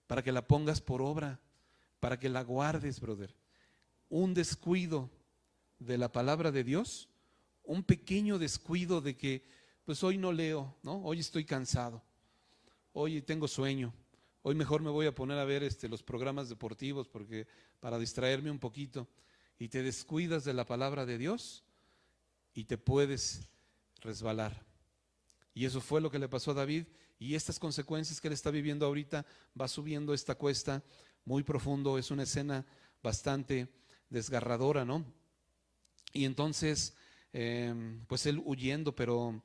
para que la pongas por obra, para que la guardes, brother. Un descuido de la palabra de Dios, un pequeño descuido de que, pues hoy no leo, ¿no? Hoy estoy cansado, hoy tengo sueño, hoy mejor me voy a poner a ver los programas deportivos porque para distraerme un poquito, y te descuidas de la palabra de Dios y te puedes resbalar. Y eso fue lo que le pasó a David, y estas consecuencias que él está viviendo ahorita, va subiendo esta cuesta muy profundo. Es una escena bastante desgarradora, ¿no? Y entonces, pues él huyendo, pero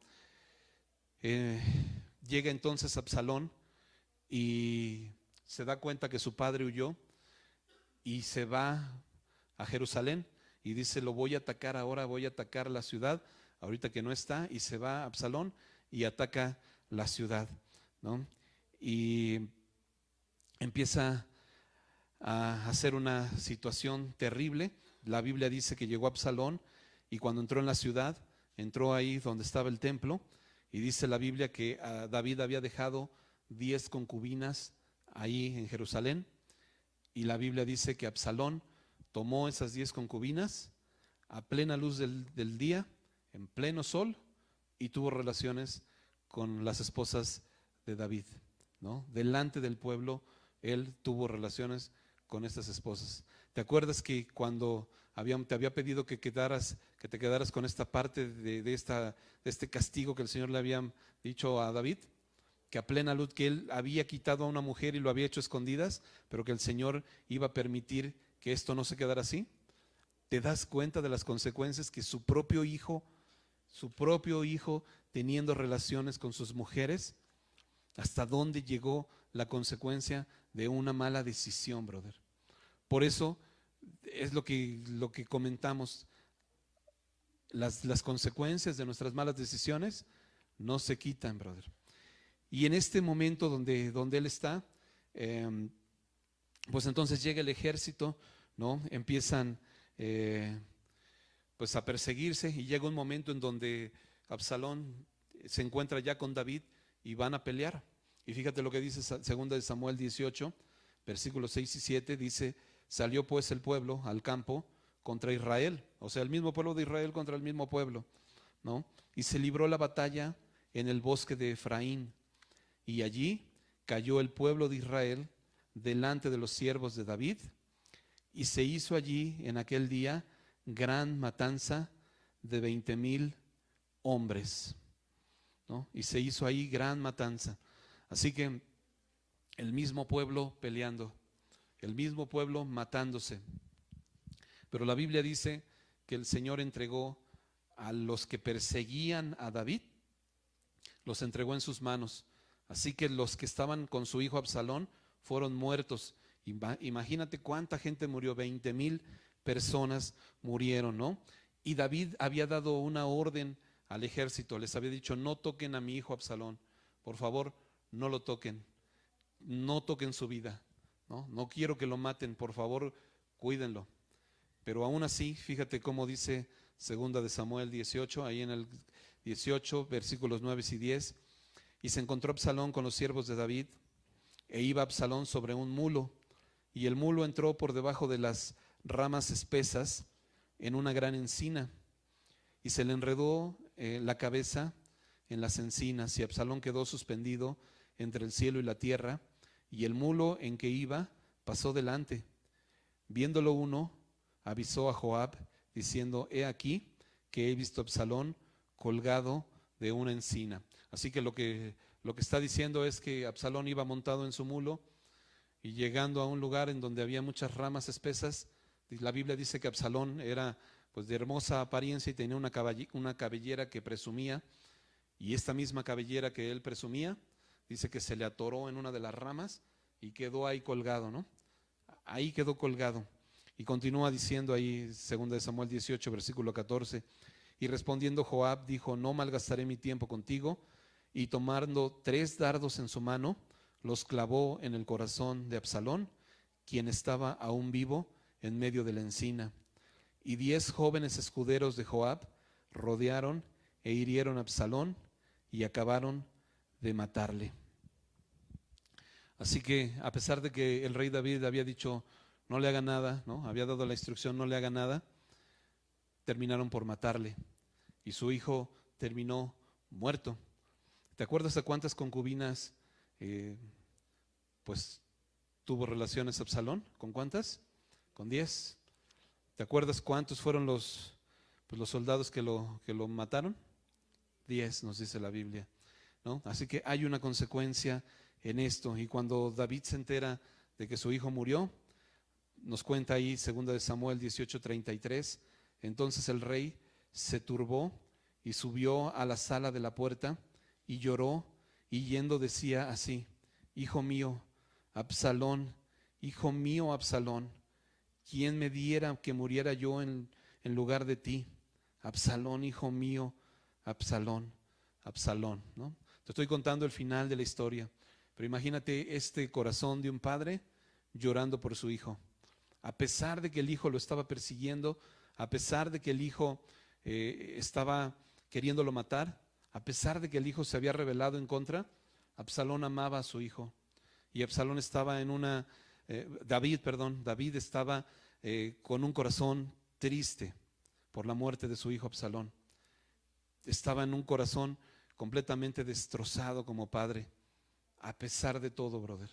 llega entonces Absalón y se da cuenta que su padre huyó y se va a Jerusalén y dice: lo voy a atacar ahora, voy a atacar la ciudad, ahorita que no está, y se va a Absalón y ataca la ciudad, ¿no? Y empieza a hacer una situación terrible. La Biblia dice que llegó a Absalón, y cuando entró en la ciudad, entró ahí donde estaba el templo, y dice la Biblia que David había dejado 10 concubinas ahí en Jerusalén, y la Biblia dice que Absalón tomó esas 10 concubinas a plena luz del día, en pleno sol, y tuvo relaciones con las esposas de David, ¿no? Delante del pueblo, él tuvo relaciones con estas esposas. ¿Te acuerdas que cuando te había pedido que te quedaras con esta parte de este castigo que el Señor le había dicho a David? Que a plena luz, que él había quitado a una mujer y lo había hecho escondidas, pero que el Señor iba a permitir que esto no se quedara así. ¿Te das cuenta de las consecuencias que su propio hijo teniendo relaciones con sus mujeres? ¿Hasta dónde llegó la consecuencia de una mala decisión, brother? Por eso es lo que comentamos. Las consecuencias de nuestras malas decisiones no se quitan, brother. Y en este momento donde él está, pues entonces llega el ejército, ¿no? Empiezan pues a perseguirse, y llega un momento en donde Absalón se encuentra ya con David y van a pelear. Y fíjate lo que dice segunda de Samuel 18, versículos 6 y 7, dice: salió pues el pueblo al campo contra Israel, o sea, el mismo pueblo de Israel contra el mismo pueblo, ¿no? Y se libró la batalla en el bosque de Efraín, y allí cayó el pueblo de Israel delante de los siervos de David, y se hizo allí en aquel día gran matanza de 20,000 hombres, ¿no? Y se hizo ahí gran matanza. Así que el mismo pueblo peleando, el mismo pueblo matándose. Pero la Biblia dice que el Señor entregó a los que perseguían a David, los entregó en sus manos. Así que los que estaban con su hijo Absalón fueron muertos. Imagínate cuánta gente murió, 20,000 personas murieron, ¿no? Y David había dado una orden al ejército, les había dicho: no toquen a mi hijo Absalón, por favor, no lo toquen, no toquen su vida, ¿no? No quiero que lo maten, por favor, cuídenlo. Pero aún así, fíjate cómo dice segunda de Samuel 18, ahí en el 18, versículos 9 y 10. Y se encontró Absalón con los siervos de David, e iba Absalón sobre un mulo, y el mulo entró por debajo de las ramas espesas en una gran encina, y se le enredó la cabeza en las encinas, y Absalón quedó suspendido entre el cielo y la tierra, y el mulo en que iba pasó delante. Viéndolo uno, avisó a Joab, diciendo: he aquí que he visto a Absalón colgado de una encina. Así que lo que está diciendo es que Absalón iba montado en su mulo, y llegando a un lugar en donde había muchas ramas espesas, la Biblia dice que Absalón era pues de hermosa apariencia y tenía una cabellera que presumía, y esta misma cabellera que él presumía, dice que se le atoró en una de las ramas y quedó ahí colgado, ¿no? Ahí quedó colgado. Y continúa diciendo ahí, 2 Samuel 18, versículo 14, y respondiendo Joab dijo: no malgastaré mi tiempo contigo. Y tomando 3 dardos en su mano, los clavó en el corazón de Absalón, quien estaba aún vivo en medio de la encina. Y 10 jóvenes escuderos de Joab rodearon e hirieron a Absalón y acabaron de matarle. Así que a pesar de que el rey David había dicho: no le haga nada, ¿no? Había dado la instrucción: no le haga nada, terminaron por matarle, y su hijo terminó muerto. ¿Te acuerdas a cuántas concubinas pues tuvo relaciones Absalón? ¿Con cuántas? Con 10. ¿Te acuerdas cuántos fueron los soldados que lo mataron? 10, nos dice la Biblia, ¿no? Así que hay una consecuencia en esto. Y cuando David se entera de que su hijo murió, nos cuenta ahí 2 de Samuel 18:33, entonces el rey se turbó y subió a la sala de la puerta y lloró, y yendo decía así: hijo mío Absalón, hijo mío Absalón, ¿quién me diera que muriera yo en lugar de ti? Absalón, hijo mío, Absalón, Absalón, ¿no? Te estoy contando el final de la historia, pero imagínate este corazón de un padre llorando por su hijo. A pesar de que el hijo lo estaba persiguiendo, a pesar de que el hijo estaba queriéndolo matar, a pesar de que el hijo se había rebelado en contra, Absalón amaba a su hijo. Y Absalón estaba David estaba con un corazón triste por la muerte de su hijo Absalón. Estaba en un corazón completamente destrozado como padre, a pesar de todo, brother.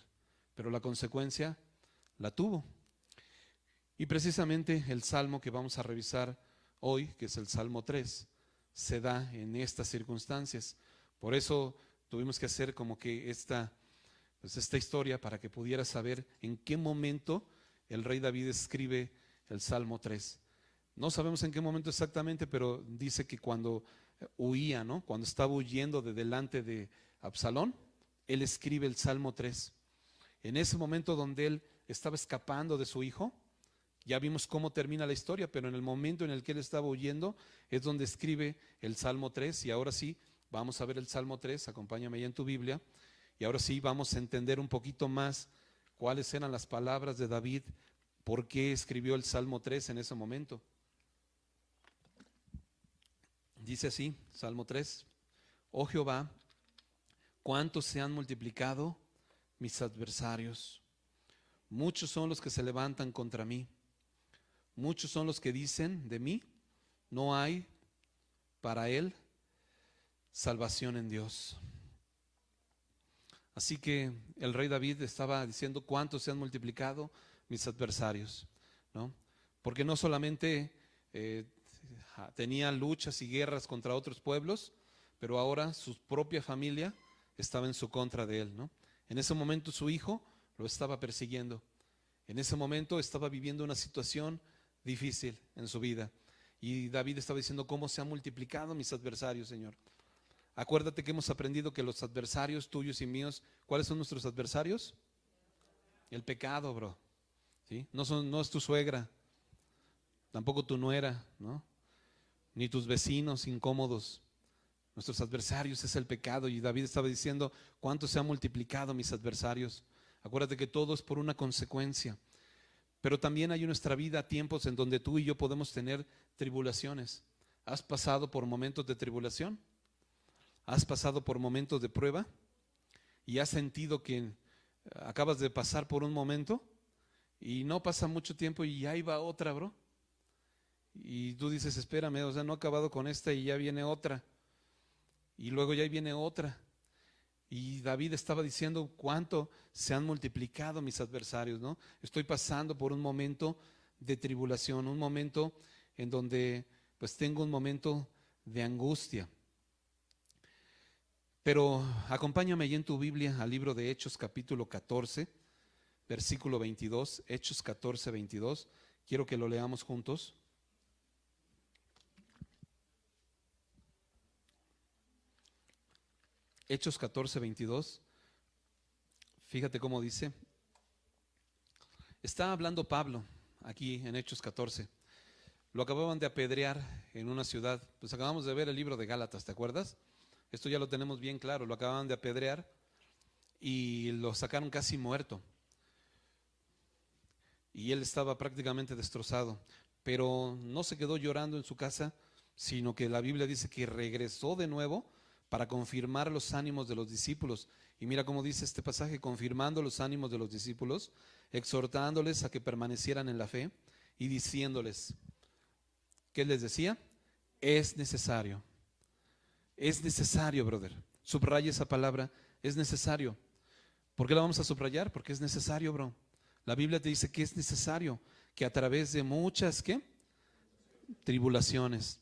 Pero la consecuencia la tuvo. Y precisamente el salmo que vamos a revisar hoy, que es el Salmo 3, se da en estas circunstancias. Por eso tuvimos que hacer como que esta historia, para que pudieras saber en qué momento el rey David escribe el Salmo 3. No sabemos en qué momento exactamente, pero dice que cuando huía, ¿no? Cuando estaba huyendo de delante de Absalón, él escribe el Salmo 3. En ese momento donde él estaba escapando de su hijo, ya vimos cómo termina la historia, pero en el momento en el que él estaba huyendo es donde escribe el Salmo 3. Y ahora sí, vamos a ver el Salmo 3, acompáñame ya en tu Biblia, y ahora sí vamos a entender un poquito más cuáles eran las palabras de David, por qué escribió el Salmo 3 en ese momento. Dice así, Salmo 3: oh Jehová, cuántos se han multiplicado mis adversarios, muchos son los que se levantan contra mí. Muchos son los que dicen de mí: no hay para él salvación en Dios. Así que el rey David estaba diciendo: cuántos se han multiplicado mis adversarios, ¿no? Porque no solamente tenía luchas y guerras contra otros pueblos, pero ahora su propia familia estaba en su contra de él, ¿no? En ese momento su hijo lo estaba persiguiendo. En ese momento estaba viviendo una situación difícil en su vida. Y David estaba diciendo: ¿cómo se han multiplicado mis adversarios, Señor? Acuérdate que hemos aprendido que los adversarios tuyos y míos, ¿cuáles son nuestros adversarios? El pecado, bro. ¿Sí? No es tu suegra, tampoco tu nuera, ¿no? Ni tus vecinos incómodos. Nuestros adversarios es el pecado. Y David estaba diciendo, ¿cuánto se han multiplicado mis adversarios? Acuérdate que todo es por una consecuencia. Pero también hay en nuestra vida tiempos en donde tú y yo podemos tener tribulaciones. ¿Has pasado por momentos de tribulación? ¿Has pasado por momentos de prueba? ¿Y has sentido que acabas de pasar por un momento y no pasa mucho tiempo y ahí va otra, bro? Y tú dices, espérame, o sea, no he acabado con esta y ya viene otra. Y luego ya viene otra. Y David estaba diciendo cuánto se han multiplicado mis adversarios, ¿no? Estoy pasando por un momento de tribulación, un momento en donde pues tengo un momento de angustia. Pero acompáñame ahí en tu Biblia al libro de Hechos capítulo 14, versículo 22, Hechos 14, 22. Quiero que lo leamos juntos. Hechos 14, 22. Fíjate cómo dice. Está hablando Pablo aquí en Hechos 14. Lo acababan de apedrear en una ciudad. Pues acabamos de ver el libro de Gálatas, ¿te acuerdas? Esto ya lo tenemos bien claro. Lo acababan de apedrear y lo sacaron casi muerto. Y él estaba prácticamente destrozado. Pero no se quedó llorando en su casa, sino que la Biblia dice que regresó de nuevo para confirmar los ánimos de los discípulos. Y mira cómo dice este pasaje: confirmando los ánimos de los discípulos, exhortándoles a que permanecieran en la fe y diciéndoles, ¿qué les decía? Es necesario, brother. Subraya esa palabra, es necesario. ¿Por qué la vamos a subrayar? Porque es necesario, bro. La Biblia te dice que es necesario que a través de muchas, ¿qué? Tribulaciones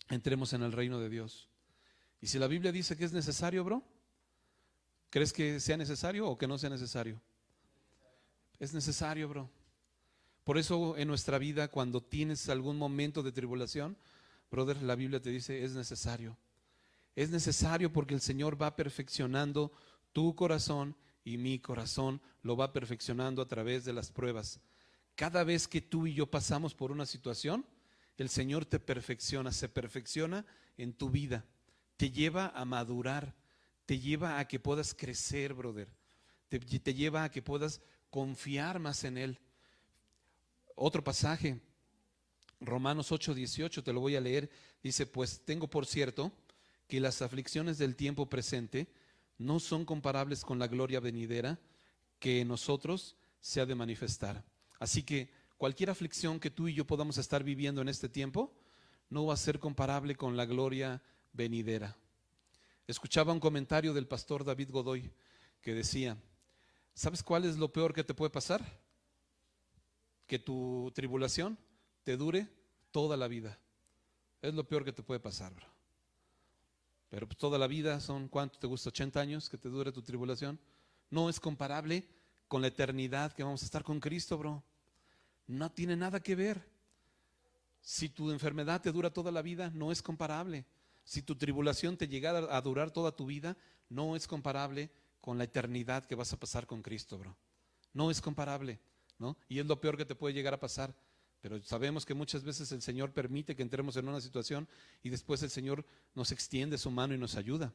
entremos en el reino de Dios. Y si la Biblia dice que es necesario, bro, ¿crees que sea necesario o que no sea necesario? Es necesario, bro. Por eso en nuestra vida, cuando tienes algún momento de tribulación, brother, la Biblia te dice es necesario. Es necesario porque el Señor va perfeccionando tu corazón y mi corazón lo va perfeccionando a través de las pruebas. Cada vez que tú y yo pasamos por una situación, el Señor te perfecciona, se perfecciona en tu vida. Te lleva a madurar, te lleva a que puedas crecer, brother. Te lleva a que puedas confiar más en Él. Otro pasaje, Romanos 8:18, te lo voy a leer. Dice, pues tengo por cierto que las aflicciones del tiempo presente no son comparables con la gloria venidera que en nosotros se ha de manifestar. Así que cualquier aflicción que tú y yo podamos estar viviendo en este tiempo no va a ser comparable con la gloria venidera. Escuchaba un comentario del pastor David Godoy que decía, ¿sabes cuál es lo peor que te puede pasar? Que tu tribulación te dure toda la vida. Es lo peor que te puede pasar, bro. Pero pues toda la vida son, ¿cuánto te gusta? 80 años que te dure tu tribulación. No es comparable con la eternidad que vamos a estar con Cristo, bro. No tiene nada que ver. Si tu enfermedad te dura toda la vida, no es comparable. Si tu tribulación te llega a durar toda tu vida, no es comparable con la eternidad que vas a pasar con Cristo, bro. No es comparable, ¿no? Y es lo peor que te puede llegar a pasar. Pero sabemos que muchas veces el Señor permite que entremos en una situación y después el Señor nos extiende su mano y nos ayuda.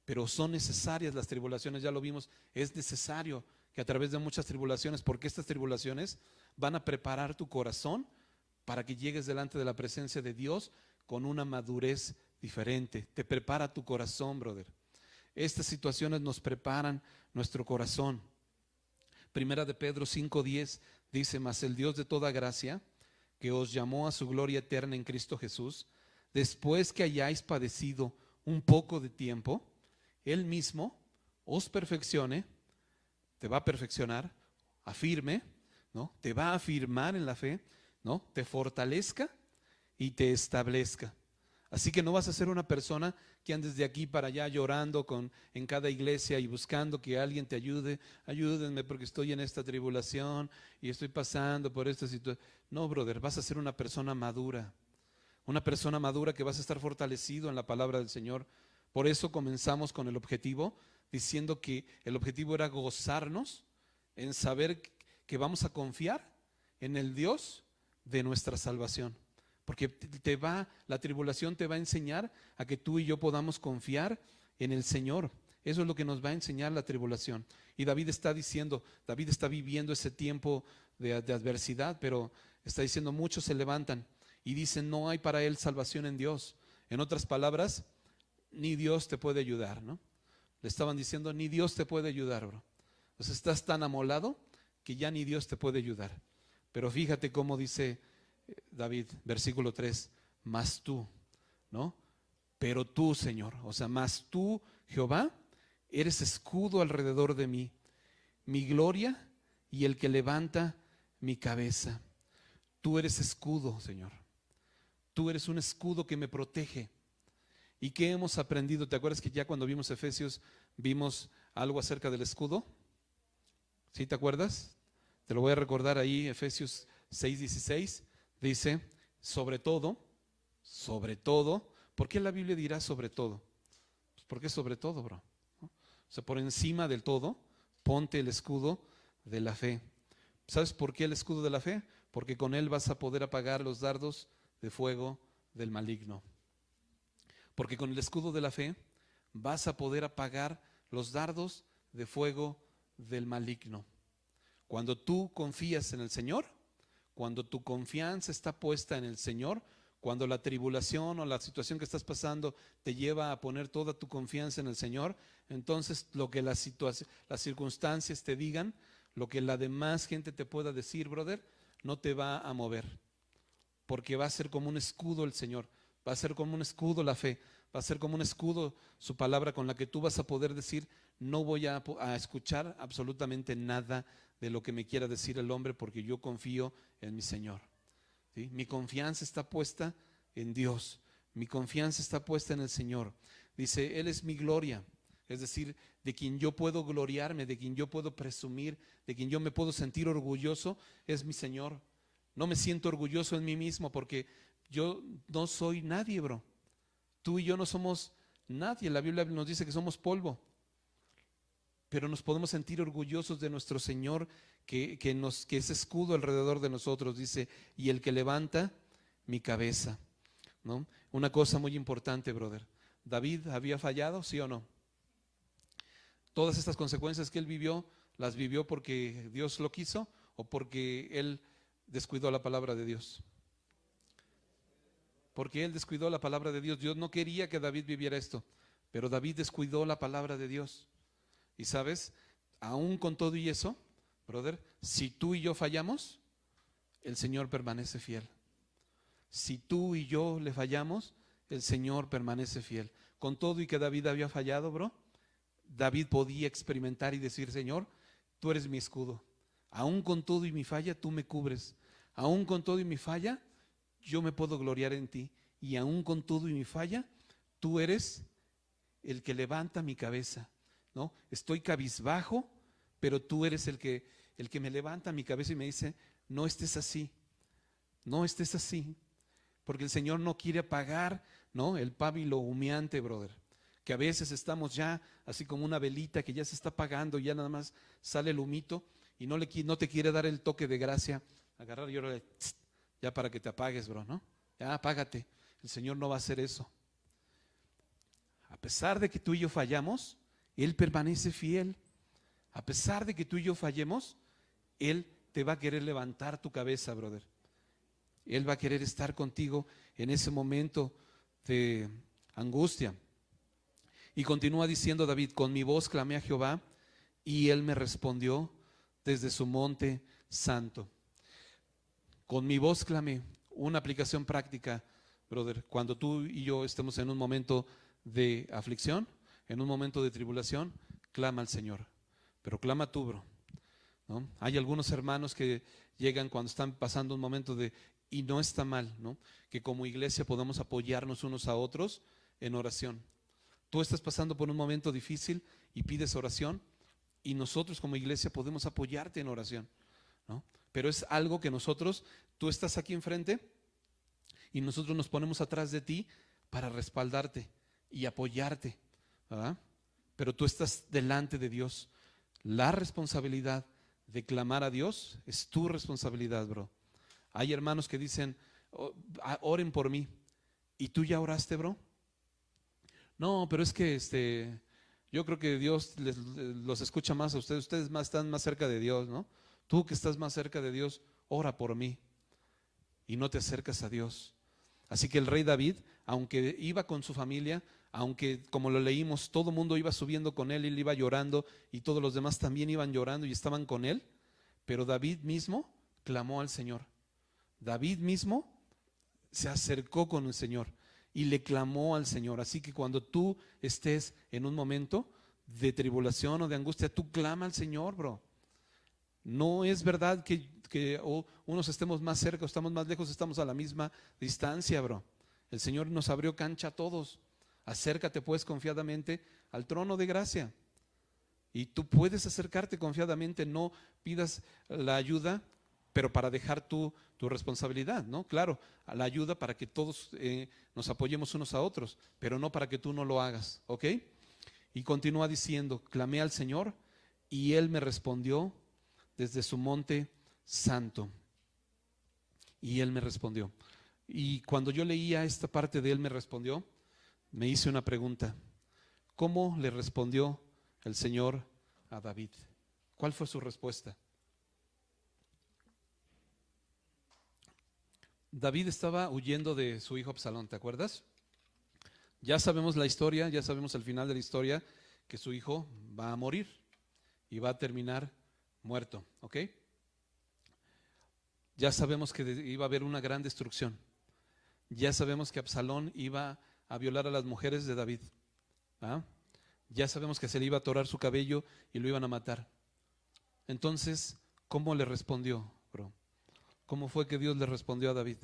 Pero son necesarias las tribulaciones, ya lo vimos, es necesario que a través de muchas tribulaciones, porque estas tribulaciones van a preparar tu corazón para que llegues delante de la presencia de Dios con una madurez diferente. Te prepara tu corazón, brother. Estas situaciones nos preparan nuestro corazón. Primera de Pedro 5:10 dice, mas el Dios de toda gracia, que os llamó a su gloria eterna en Cristo Jesús, después que hayáis padecido un poco de tiempo, Él mismo os perfeccione, te va a perfeccionar, afirme, ¿no? Te va a afirmar en la fe, ¿no? Te fortalezca y te establezca. Así que no vas a ser una persona que andes de aquí para allá llorando en cada iglesia y buscando que alguien te ayude. Ayúdenme porque estoy en esta tribulación y estoy pasando por esta situación. No, brother, vas a ser una persona madura. Una persona madura que vas a estar fortalecido en la palabra del Señor. Por eso comenzamos con el objetivo, diciendo que el objetivo era gozarnos en saber que vamos a confiar en el Dios de nuestra salvación. Porque la tribulación te va a enseñar a que tú y yo podamos confiar en el Señor. Eso es lo que nos va a enseñar la tribulación. Y David está viviendo ese tiempo de adversidad, pero está diciendo, muchos se levantan y dicen, no hay para él salvación en Dios. En otras palabras, ni Dios te puede ayudar, ¿no? Le estaban diciendo, ni Dios te puede ayudar, bro. O sea, estás tan amolado que ya ni Dios te puede ayudar. Pero fíjate cómo dice David, versículo 3, mas tú, ¿no? Pero tú, Señor, o sea, mas tú, Jehová, eres escudo alrededor de mí, mi gloria y el que levanta mi cabeza. Tú eres escudo, Señor. Tú eres un escudo que me protege. ¿Y qué hemos aprendido? ¿Te acuerdas que ya cuando vimos Efesios vimos algo acerca del escudo? ¿Sí te acuerdas? Te lo voy a recordar ahí, Efesios 6:16. Dice, sobre todo, ¿por qué la Biblia dirá sobre todo? Pues porque sobre todo, bro. ¿No? O sea, por encima del todo, ponte el escudo de la fe. ¿Sabes por qué el escudo de la fe? Porque con él vas a poder apagar los dardos de fuego del maligno. Porque con el escudo de la fe vas a poder apagar los dardos de fuego del maligno. Cuando tú confías en el Señor, cuando tu confianza está puesta en el Señor, cuando la tribulación o la situación que estás pasando te lleva a poner toda tu confianza en el Señor, entonces lo que las circunstancias te digan, lo que la demás gente te pueda decir, brother, no te va a mover. Porque va a ser como un escudo el Señor, va a ser como un escudo la fe, va a ser como un escudo su palabra con la que tú vas a poder decir, no voy a escuchar absolutamente nada de lo que me quiera decir el hombre porque yo confío en mi Señor. ¿Sí? Mi confianza está puesta en Dios, mi confianza está puesta en el Señor. Dice, Él es mi gloria, es decir, de quien yo puedo gloriarme, de quien yo puedo presumir, de quien yo me puedo sentir orgulloso, es mi Señor. No me siento orgulloso en mí mismo porque yo no soy nadie, bro. Tú y yo no somos nadie. La Biblia nos dice que somos polvo. Pero nos podemos sentir orgullosos de nuestro Señor que es escudo alrededor de nosotros, dice, y el que levanta mi cabeza, ¿no? Una cosa muy importante, brother. ¿David había fallado, sí o no? Todas estas consecuencias que él vivió, ¿las vivió porque Dios lo quiso o porque él descuidó la palabra de Dios? Porque él descuidó la palabra de Dios. Dios no quería que David viviera esto, pero David descuidó la palabra de Dios. Y sabes, aún con todo y eso, brother, si tú y yo fallamos, el Señor permanece fiel. Si tú y yo le fallamos, el Señor permanece fiel. Con todo y que David había fallado, bro, David podía experimentar y decir, Señor, tú eres mi escudo. Aún con todo y mi falla, tú me cubres. Aún con todo y mi falla, yo me puedo gloriar en ti. Y aún con todo y mi falla, tú eres el que levanta mi cabeza, ¿no? Estoy cabizbajo, pero tú eres el que me levanta mi cabeza y me dice, no estés así, no estés así. Porque el Señor no quiere apagar, ¿no?, el pábilo humeante, brother. Que a veces estamos ya así como una velita que ya se está apagando, ya nada más sale el humito y no te quiere dar el toque de gracia, agarrar y ahora ya para que te apagues, bro, ¿no? Ya apágate. El Señor no va a hacer eso. A pesar de que tú y yo fallamos, Él permanece fiel. A pesar de que tú y yo fallemos, Él te va a querer levantar tu cabeza, brother. Él va a querer estar contigo en ese momento de angustia. Y continúa diciendo David, con mi voz clamé a Jehová y Él me respondió desde su monte santo. Con mi voz clamé. Una aplicación práctica, brother. Cuando tú y yo estemos en un momento de aflicción, en un momento de tribulación, clama al Señor. Pero clama tú, bro, ¿no? Hay algunos hermanos que llegan cuando están pasando un momento y no está mal, ¿no?, que como iglesia podamos apoyarnos unos a otros en oración. Tú estás pasando por un momento difícil y pides oración y nosotros como iglesia podemos apoyarte en oración, ¿no? Pero es algo que tú estás aquí enfrente y nosotros nos ponemos atrás de ti para respaldarte y apoyarte, ¿verdad? Pero tú estás delante de Dios. La responsabilidad de clamar a Dios, es tu responsabilidad, bro. Hay hermanos que dicen, oren por mí. ¿Y tú ya oraste, bro? No, pero es que yo creo que Dios los escucha más a ustedes. Ustedes están más cerca de Dios, ¿no? Tú que estás más cerca de Dios, ora por mí. Y no te acercas a Dios. Así que el rey David, aunque iba con su familia, aunque como lo leímos, todo el mundo iba subiendo con él iba llorando y todos los demás también iban llorando y estaban con él, pero David mismo clamó al Señor. David mismo se acercó con el Señor y le clamó al Señor. Así que cuando tú estés en un momento de tribulación o de angustia, tú clama al Señor, bro. No es verdad que unos estemos más cerca o estamos más lejos, estamos a la misma distancia, bro. El Señor nos abrió cancha a todos. Acércate pues confiadamente al trono de gracia. Y tú puedes acercarte confiadamente, no pidas la ayuda, pero para dejar tu responsabilidad, ¿no? Claro, la ayuda para que todos nos apoyemos unos a otros, pero no para que tú no lo hagas, ¿ok? Y continúa diciendo, clamé al Señor y Él me respondió desde su monte santo. Y Él me respondió. Y cuando yo leía esta parte de Él me respondió, me hice una pregunta. ¿Cómo le respondió el Señor a David? ¿Cuál fue su respuesta? David estaba huyendo de su hijo Absalón, ¿te acuerdas? Ya sabemos la historia, ya sabemos el final de la historia, que su hijo va a morir y va a terminar muerto, ¿ok? Ya sabemos que iba a haber una gran destrucción. Ya sabemos que Absalón iba a violar a las mujeres de David. ¿Ah? Ya sabemos que se le iba a atorar su cabello y lo iban a matar. Entonces, ¿cómo le respondió, bro? ¿Cómo fue que Dios le respondió a David?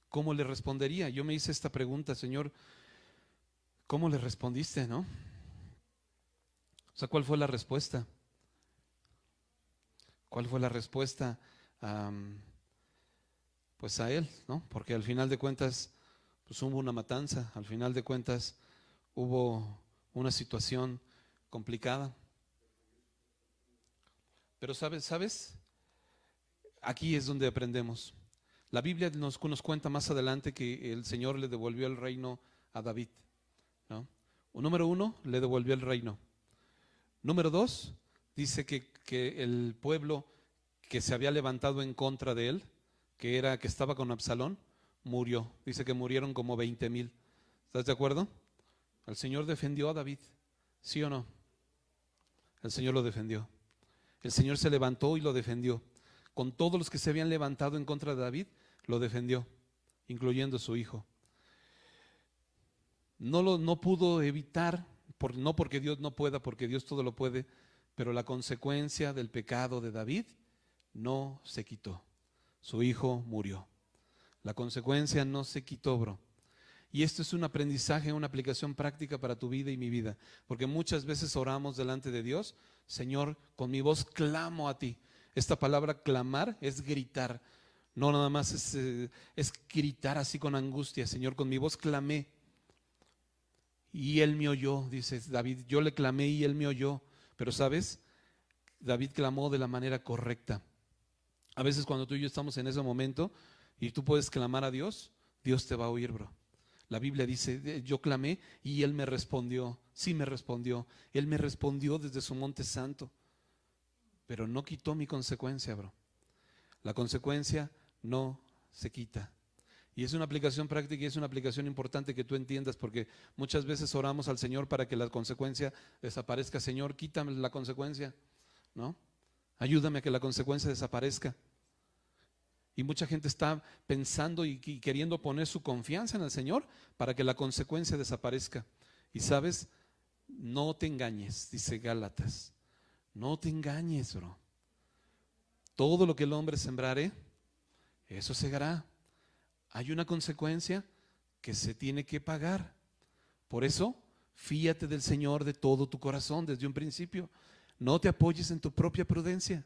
¿Cómo le respondería? Yo me hice esta pregunta, Señor, ¿cómo le respondiste, no? O sea, ¿cuál fue la respuesta? ¿Cuál fue la respuesta pues a él, ¿no? Porque al final de cuentas pues hubo una matanza, al final de cuentas hubo una situación complicada. Pero ¿sabes? Aquí es donde aprendemos. La Biblia nos cuenta más adelante que el Señor le devolvió el reino a David, ¿no? Número 1, le devolvió el reino. Número 2, dice que el pueblo que se había levantado en contra de él, que estaba con Absalón, murió. Dice que murieron como 20,000. ¿Estás de acuerdo? El Señor defendió a David, ¿sí o no? El Señor lo defendió. El Señor se levantó y lo defendió. Con todos los que se habían levantado en contra de David, lo defendió, incluyendo su hijo. No pudo evitar, no porque Dios no pueda, porque Dios todo lo puede, pero la consecuencia del pecado de David no se quitó. Su hijo murió. La consecuencia no se quitó, bro. Y esto es un aprendizaje, una aplicación práctica para tu vida y mi vida. Porque muchas veces oramos delante de Dios, Señor, con mi voz clamo a ti. Esta palabra clamar es gritar. No nada más es gritar así con angustia. Señor, con mi voz clamé y Él me oyó, dice David. Yo le clamé y Él me oyó. Pero ¿sabes? David clamó de la manera correcta. A veces cuando tú y yo estamos en ese momento y tú puedes clamar a Dios, Dios te va a oír, bro. La Biblia dice, yo clamé y Él me respondió. Sí me respondió. Él me respondió desde su monte santo. Pero no quitó mi consecuencia, bro. La consecuencia no se quita. Y es una aplicación práctica y es una aplicación importante que tú entiendas, porque muchas veces oramos al Señor para que la consecuencia desaparezca. Señor, quítame la consecuencia, ¿no? Ayúdame a que la consecuencia desaparezca. Y mucha gente está pensando y queriendo poner su confianza en el Señor para que la consecuencia desaparezca. Y sabes, no te engañes, dice Gálatas. No te engañes, bro. Todo lo que el hombre sembrare, eso segará. Hay una consecuencia que se tiene que pagar. Por eso, fíate del Señor de todo tu corazón desde un principio. No te apoyes en tu propia prudencia.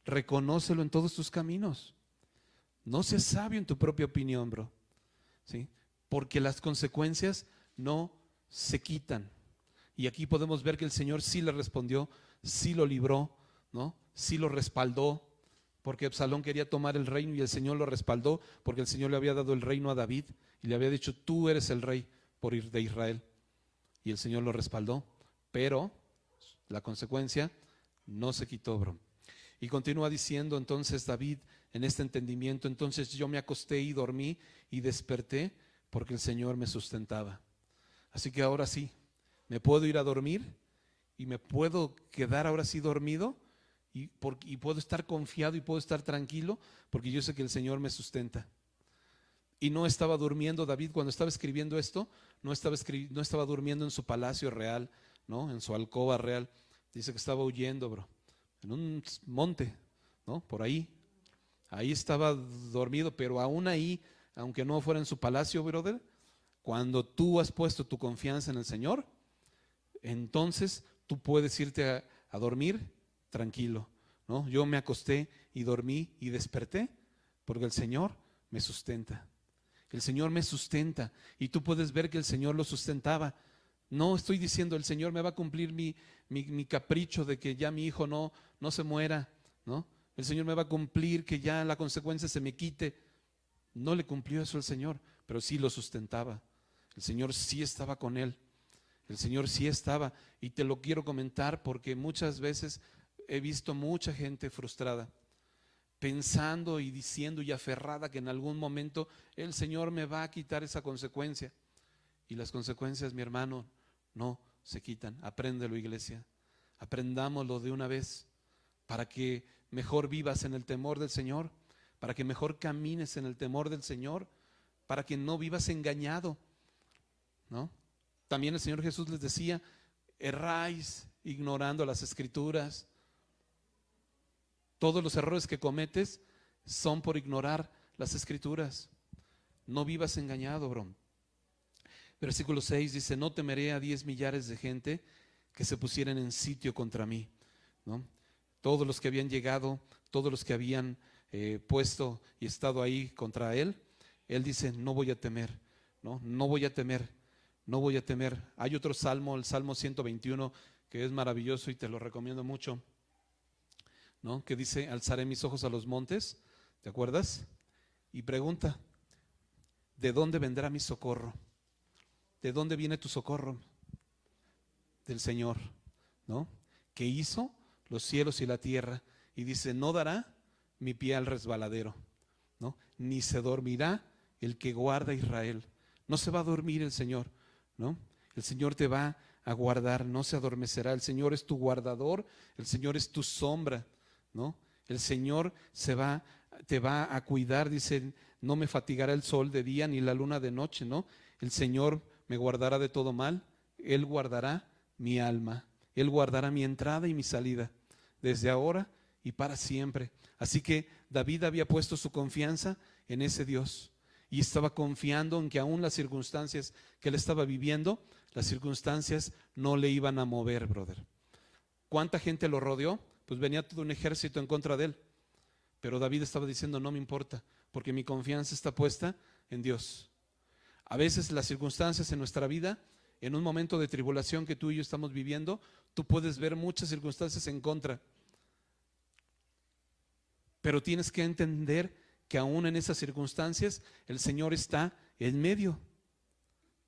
Reconócelo en todos tus caminos. No seas sabio en tu propia opinión, bro. ¿Sí? Porque las consecuencias no se quitan. Y aquí podemos ver que el Señor sí le respondió, sí lo libró, ¿no? Sí lo respaldó, porque Absalón quería tomar el reino y el Señor lo respaldó, porque el Señor le había dado el reino a David y le había dicho, tú eres el rey de Israel. Y el Señor lo respaldó, pero la consecuencia no se quitó, bro. Y continúa diciendo entonces David en este entendimiento, entonces yo me acosté y dormí y desperté porque el Señor me sustentaba. Así que ahora sí, me puedo ir a dormir y me puedo quedar ahora sí dormido y puedo estar confiado y puedo estar tranquilo porque yo sé que el Señor me sustenta. Y no estaba durmiendo David cuando estaba escribiendo esto, no estaba durmiendo en su palacio real, ¿no? En su alcoba real. Dice que estaba huyendo, bro, en un monte, ¿no? Por ahí. Ahí estaba dormido, pero aún ahí, aunque no fuera en su palacio, brother, cuando tú has puesto tu confianza en el Señor, entonces tú puedes irte a dormir tranquilo, ¿no? Yo me acosté y dormí y desperté porque el Señor me sustenta. El Señor me sustenta y tú puedes ver que el Señor lo sustentaba. No estoy diciendo el Señor me va a cumplir mi capricho de que ya mi hijo no se muera, ¿no? El Señor me va a cumplir que ya la consecuencia se me quite. No le cumplió eso el Señor, pero sí lo sustentaba. El Señor sí estaba con él. El Señor sí estaba, y te lo quiero comentar porque muchas veces he visto mucha gente frustrada, pensando y diciendo y aferrada que en algún momento el Señor me va a quitar esa consecuencia. Y las consecuencias, mi hermano, no se quitan. Apréndelo, iglesia. Aprendámoslo de una vez para que mejor vivas en el temor del Señor, para que mejor camines en el temor del Señor, para que no vivas engañado, ¿no? También el Señor Jesús les decía, erráis ignorando las Escrituras. Todos los errores que cometes son por ignorar las Escrituras. No vivas engañado, bro. Versículo 6 dice, no temeré a 10 millares de gente que se pusieran en sitio contra mí, ¿no? Todos los que habían llegado, todos los que habían puesto y estado ahí contra él dice, no voy a temer, ¿no? No voy a temer, no voy a temer. Hay otro salmo, el Salmo 121, que es maravilloso y te lo recomiendo mucho, ¿no? Que dice, alzaré mis ojos a los montes, ¿te acuerdas? Y pregunta, ¿de dónde vendrá mi socorro? ¿De dónde viene tu socorro? Del Señor, ¿no? Que hizo los cielos y la tierra. Y dice, no dará mi pie al resbaladero, ¿no? Ni se dormirá el que guarda a Israel. No se va a dormir el Señor, ¿no? El Señor te va a guardar, no se adormecerá. El Señor es tu guardador, el Señor es tu sombra, ¿no? El Señor te va a cuidar, dice, no me fatigará el sol de día ni la luna de noche, ¿no? El Señor me guardará de todo mal, Él guardará mi alma, Él guardará mi entrada y mi salida, desde ahora y para siempre. Así que David había puesto su confianza en ese Dios y estaba confiando en que aún las circunstancias que él estaba viviendo, las circunstancias no le iban a mover, brother. ¿Cuánta gente lo rodeó? Pues venía todo un ejército en contra de él, pero David estaba diciendo, no me importa, porque mi confianza está puesta en Dios. A veces las circunstancias en nuestra vida, en un momento de tribulación que tú y yo estamos viviendo, tú puedes ver muchas circunstancias en contra, pero tienes que entender que aún en esas circunstancias el Señor está en medio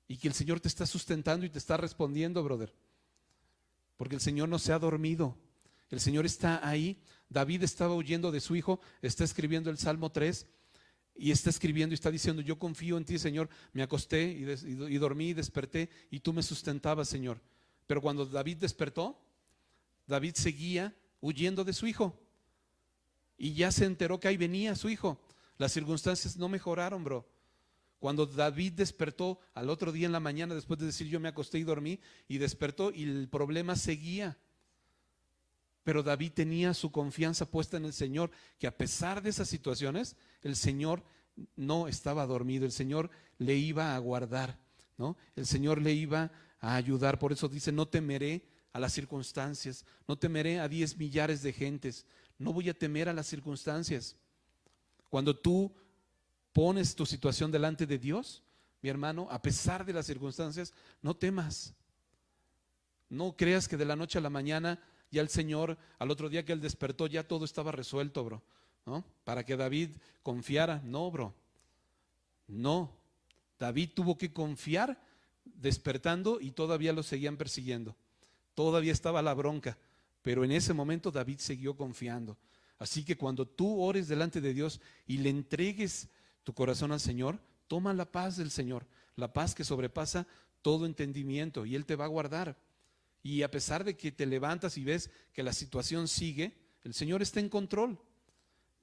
y que el Señor te está sustentando y te está respondiendo, brother, porque el Señor no se ha dormido, el Señor está ahí. David estaba huyendo de su hijo, está escribiendo el Salmo 3 y está escribiendo y está diciendo, yo confío en ti, Señor, me acosté y dormí y desperté y tú me sustentabas, Señor. Pero cuando David despertó, David seguía huyendo de su hijo y ya se enteró que ahí venía su hijo. Las circunstancias no mejoraron, bro. Cuando David despertó al otro día en la mañana, después de decir yo me acosté y dormí, y despertó y el problema seguía. Pero David tenía su confianza puesta en el Señor, que a pesar de esas situaciones, el Señor no estaba dormido, el Señor le iba a guardar, ¿no? El Señor le iba a ayudar. Por eso dice, no temeré a las circunstancias, no temeré a 10 millares de gentes, no voy a temer a las circunstancias. Cuando tú pones tu situación delante de Dios, mi hermano, a pesar de las circunstancias, no temas. No creas que de la noche a la mañana ya el Señor, al otro día que Él despertó, ya todo estaba resuelto, bro, ¿no? Para que David confiara. No, bro. No. David tuvo que confiar despertando y todavía lo seguían persiguiendo. Todavía estaba la bronca, pero en ese momento David siguió confiando. Así que cuando tú ores delante de Dios y le entregues tu corazón al Señor, toma la paz del Señor, la paz que sobrepasa todo entendimiento, y Él te va a guardar. Y a pesar de que te levantas y ves que la situación sigue, el Señor está en control.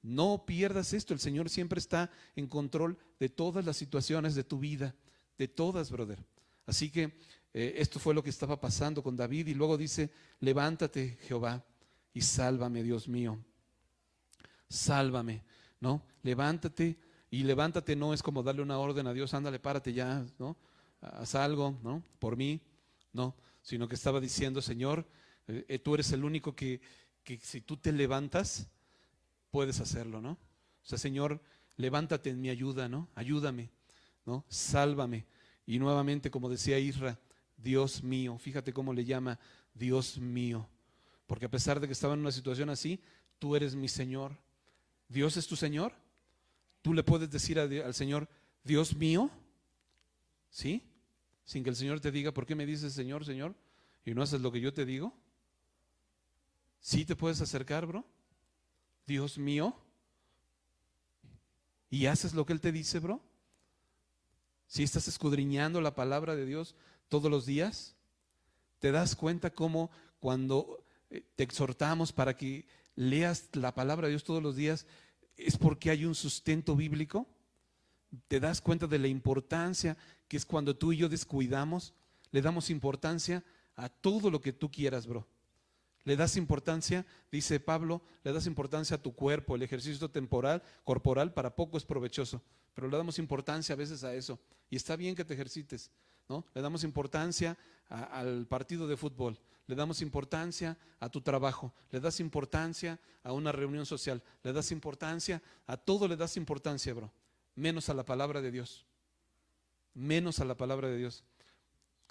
No pierdas esto, el Señor siempre está en control de todas las situaciones de tu vida, de todas, brother. Así que esto fue lo que estaba pasando con David, y luego dice: levántate, Jehová, y sálvame, Dios mío. Sálvame, ¿no? Levántate, y levántate no es como darle una orden a Dios: ándale, párate ya, ¿no? Haz algo, ¿no? Por mí, no, sino que estaba diciendo: Señor, tú eres el único que si tú te levantas, puedes hacerlo, ¿no? O sea, Señor, levántate en mi ayuda, ¿no? Ayúdame, ¿no? Sálvame. Y nuevamente, como decía Isra, Dios mío, fíjate cómo le llama: Dios mío, porque a pesar de que estaba en una situación así, tú eres mi Señor. ¿Dios es tu Señor? ¿Tú le puedes decir al Señor: Dios mío? ¿Sí? Sin que el Señor te diga: ¿por qué me dices Señor, Señor? Y no haces lo que yo te digo. ¿Sí te puedes acercar, bro? Dios mío. ¿Y haces lo que Él te dice, bro? ¿Sí estás escudriñando la palabra de Dios todos los días? ¿Te das cuenta cómo cuando te exhortamos para que leas la palabra de Dios todos los días es porque hay un sustento bíblico? ¿Te das cuenta de la importancia que es cuando tú y yo descuidamos? Le damos importancia a todo lo que tú quieras, bro. Le das importancia, dice Pablo, le das importancia a tu cuerpo. El ejercicio corporal para poco es provechoso, pero le damos importancia a veces a eso. Y está bien que te ejercites, ¿no? Le damos importancia al partido de fútbol, le damos importancia a tu trabajo, le das importancia a una reunión social, le das importancia, a todo le das importancia, bro, menos a la palabra de Dios, menos a la palabra de Dios.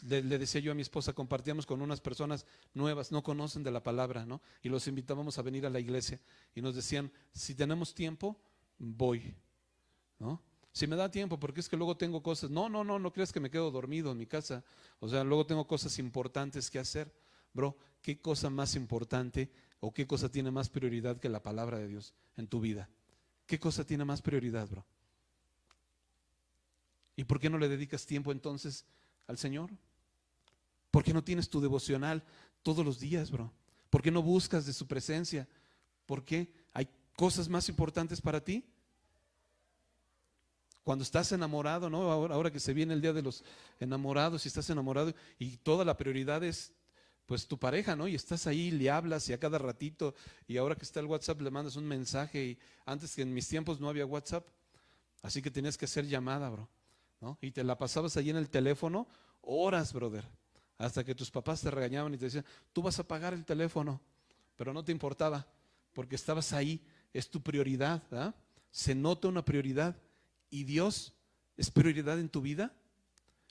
Le decía yo a mi esposa, compartíamos con unas personas nuevas, no conocen de la palabra, ¿no? Y los invitábamos a venir a la iglesia y nos decían: si tenemos tiempo, voy, ¿no? Si me da tiempo, porque es que luego tengo cosas. No creas que me quedo dormido en mi casa. O sea, luego tengo cosas importantes que hacer. Bro, ¿qué cosa más importante o qué cosa tiene más prioridad que la palabra de Dios en tu vida? ¿Qué cosa tiene más prioridad, bro? ¿Y por qué no le dedicas tiempo entonces al Señor? ¿Por qué no tienes tu devocional todos los días, bro? ¿Por qué no buscas de su presencia? ¿Por qué? ¿Hay cosas más importantes para ti? Cuando estás enamorado, ¿no? Ahora que se viene el día de los enamorados, y estás enamorado y toda la prioridad es pues tu pareja, ¿no? Y estás ahí, le hablas y a cada ratito, y ahora que está el WhatsApp le mandas un mensaje, y antes, que en mis tiempos no había WhatsApp, así que tenías que hacer llamada, bro, ¿no? Y te la pasabas ahí en el teléfono horas, brother, hasta que tus papás te regañaban y te decían: tú vas a pagar el teléfono, pero no te importaba, porque estabas ahí, es tu prioridad, ¿verdad? Se nota una prioridad. ¿Y Dios es prioridad en tu vida?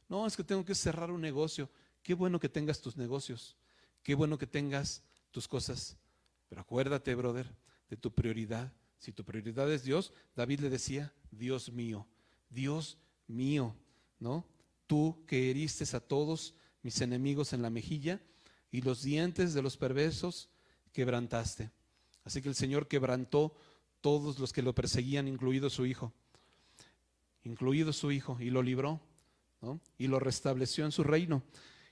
No, es que tengo que cerrar un negocio. Qué bueno que tengas tus negocios, qué bueno que tengas tus cosas, pero acuérdate, brother, de tu prioridad. Si tu prioridad es Dios, David le decía: Dios mío, ¿no? Tú que heriste a todos mis enemigos en la mejilla, y los dientes de los perversos quebrantaste. Así que el Señor quebrantó todos los que lo perseguían, incluido su hijo, y lo libró, ¿no? Y lo restableció en su reino.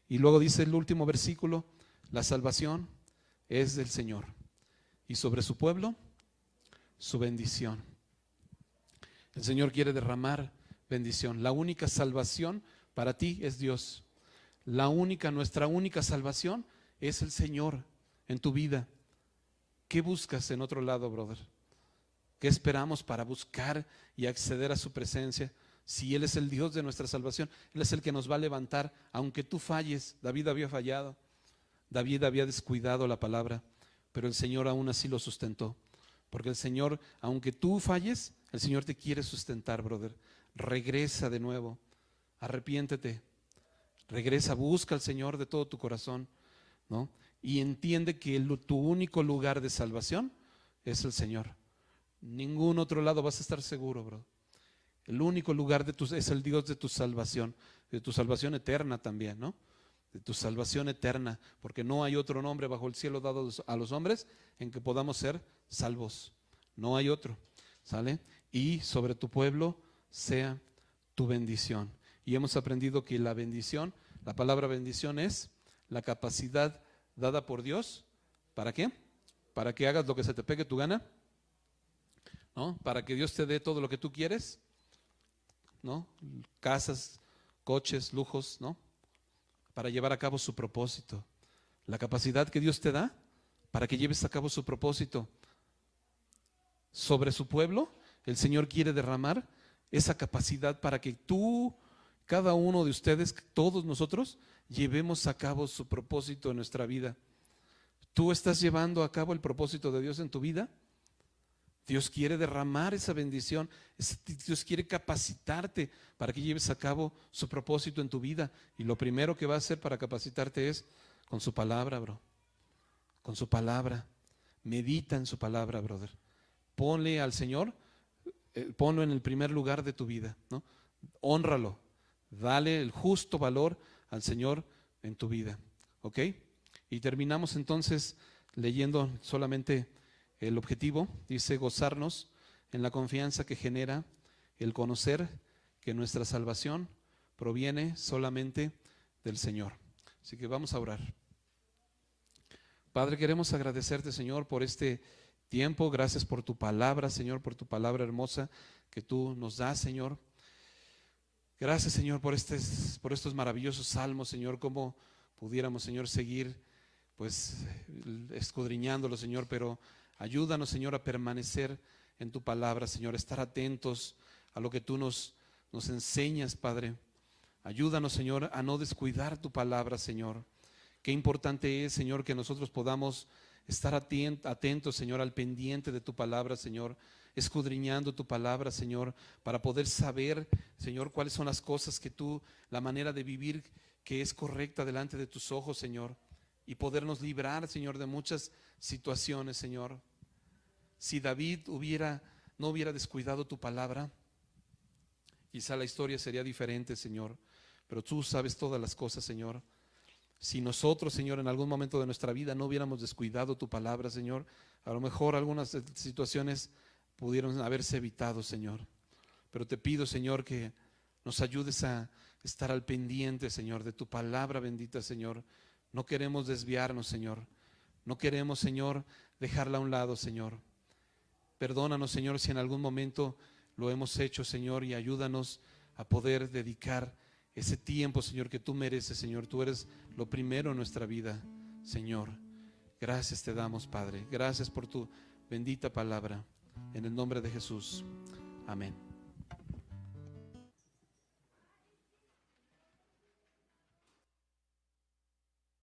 Y luego dice el último versículo: la salvación es del Señor, y sobre su pueblo su bendición. El Señor quiere derramar bendición. La única salvación para ti es Dios. Nuestra única salvación es el Señor en tu vida. ¿Qué buscas en otro lado, brother? ¿Qué esperamos para buscar y acceder a su presencia? Si Él es el Dios de nuestra salvación, Él es el que nos va a levantar, aunque tú falles. David había fallado, David había descuidado la palabra, pero el Señor aún así lo sustentó. Porque el Señor, aunque tú falles, el Señor te quiere sustentar, brother. Regresa de nuevo, arrepiéntete, regresa, busca al Señor de todo tu corazón. ¿no? Y entiende que tu único lugar de salvación es el Señor. Ningún otro lado vas a estar seguro, bro. El único lugar es el Dios de tu salvación eterna también, ¿no? De tu salvación eterna, porque no hay otro nombre bajo el cielo dado a los hombres en que podamos ser salvos. No hay otro, ¿sale? Y sobre tu pueblo sea tu bendición. Y hemos aprendido que la bendición, la palabra bendición es la capacidad dada por Dios. ¿Para qué? Para que hagas lo que se te pegue tu gana, ¿no? Para que Dios te dé todo lo que tú quieres, ¿no? Casas, coches, lujos, ¿no? Para llevar a cabo su propósito. La capacidad que Dios te da para que lleves a cabo su propósito sobre su pueblo, el Señor quiere derramar esa capacidad para que tú, cada uno de ustedes, todos nosotros, llevemos a cabo su propósito en nuestra vida. ¿Tú estás llevando a cabo el propósito de Dios en tu vida? Dios quiere derramar esa bendición, Dios quiere capacitarte para que lleves a cabo su propósito en tu vida. Y lo primero que va a hacer para capacitarte es con su palabra, bro. Con su palabra. Medita en su palabra, brother. Ponle al Señor, ponlo en el primer lugar de tu vida, ¿no? Hónralo, dale el justo valor al Señor en tu vida, ¿ok? Y terminamos entonces leyendo solamente el objetivo. Dice: gozarnos en la confianza que genera el conocer que nuestra salvación proviene solamente del Señor. Así que vamos a orar. Padre, queremos agradecerte, Señor, por este tiempo. Gracias por tu palabra, Señor, por tu palabra hermosa que tú nos das, Señor. Gracias, Señor, por estos maravillosos salmos, Señor. Cómo pudiéramos, Señor, seguir pues escudriñándolo, Señor, pero ayúdanos, Señor, a permanecer en tu palabra, Señor, estar atentos a lo que tú nos enseñas, Padre. Ayúdanos, Señor, a no descuidar tu palabra, Señor. Qué importante es, Señor, que nosotros podamos estar atentos, Señor, al pendiente de tu palabra, Señor, escudriñando tu palabra, Señor, para poder saber, Señor, cuáles son las cosas que tú, la manera de vivir que es correcta delante de tus ojos, Señor, y podernos librar, Señor, de muchas situaciones, Señor. Si David no hubiera descuidado tu palabra, quizá la historia sería diferente, Señor, pero tú sabes todas las cosas, Señor. Si nosotros, Señor, en algún momento de nuestra vida no hubiéramos descuidado tu palabra, Señor, a lo mejor algunas situaciones pudieron haberse evitado, Señor. Pero te pido, Señor, que nos ayudes a estar al pendiente, Señor, de tu palabra bendita, Señor. No queremos desviarnos, Señor. No queremos, Señor, dejarla a un lado, Señor. Perdónanos, Señor, si en algún momento lo hemos hecho, Señor, y ayúdanos a poder dedicar ese tiempo, Señor, que tú mereces, Señor. Tú eres lo primero en nuestra vida, Señor. Gracias te damos, Padre. Gracias por tu bendita palabra. En el nombre de Jesús. Amén.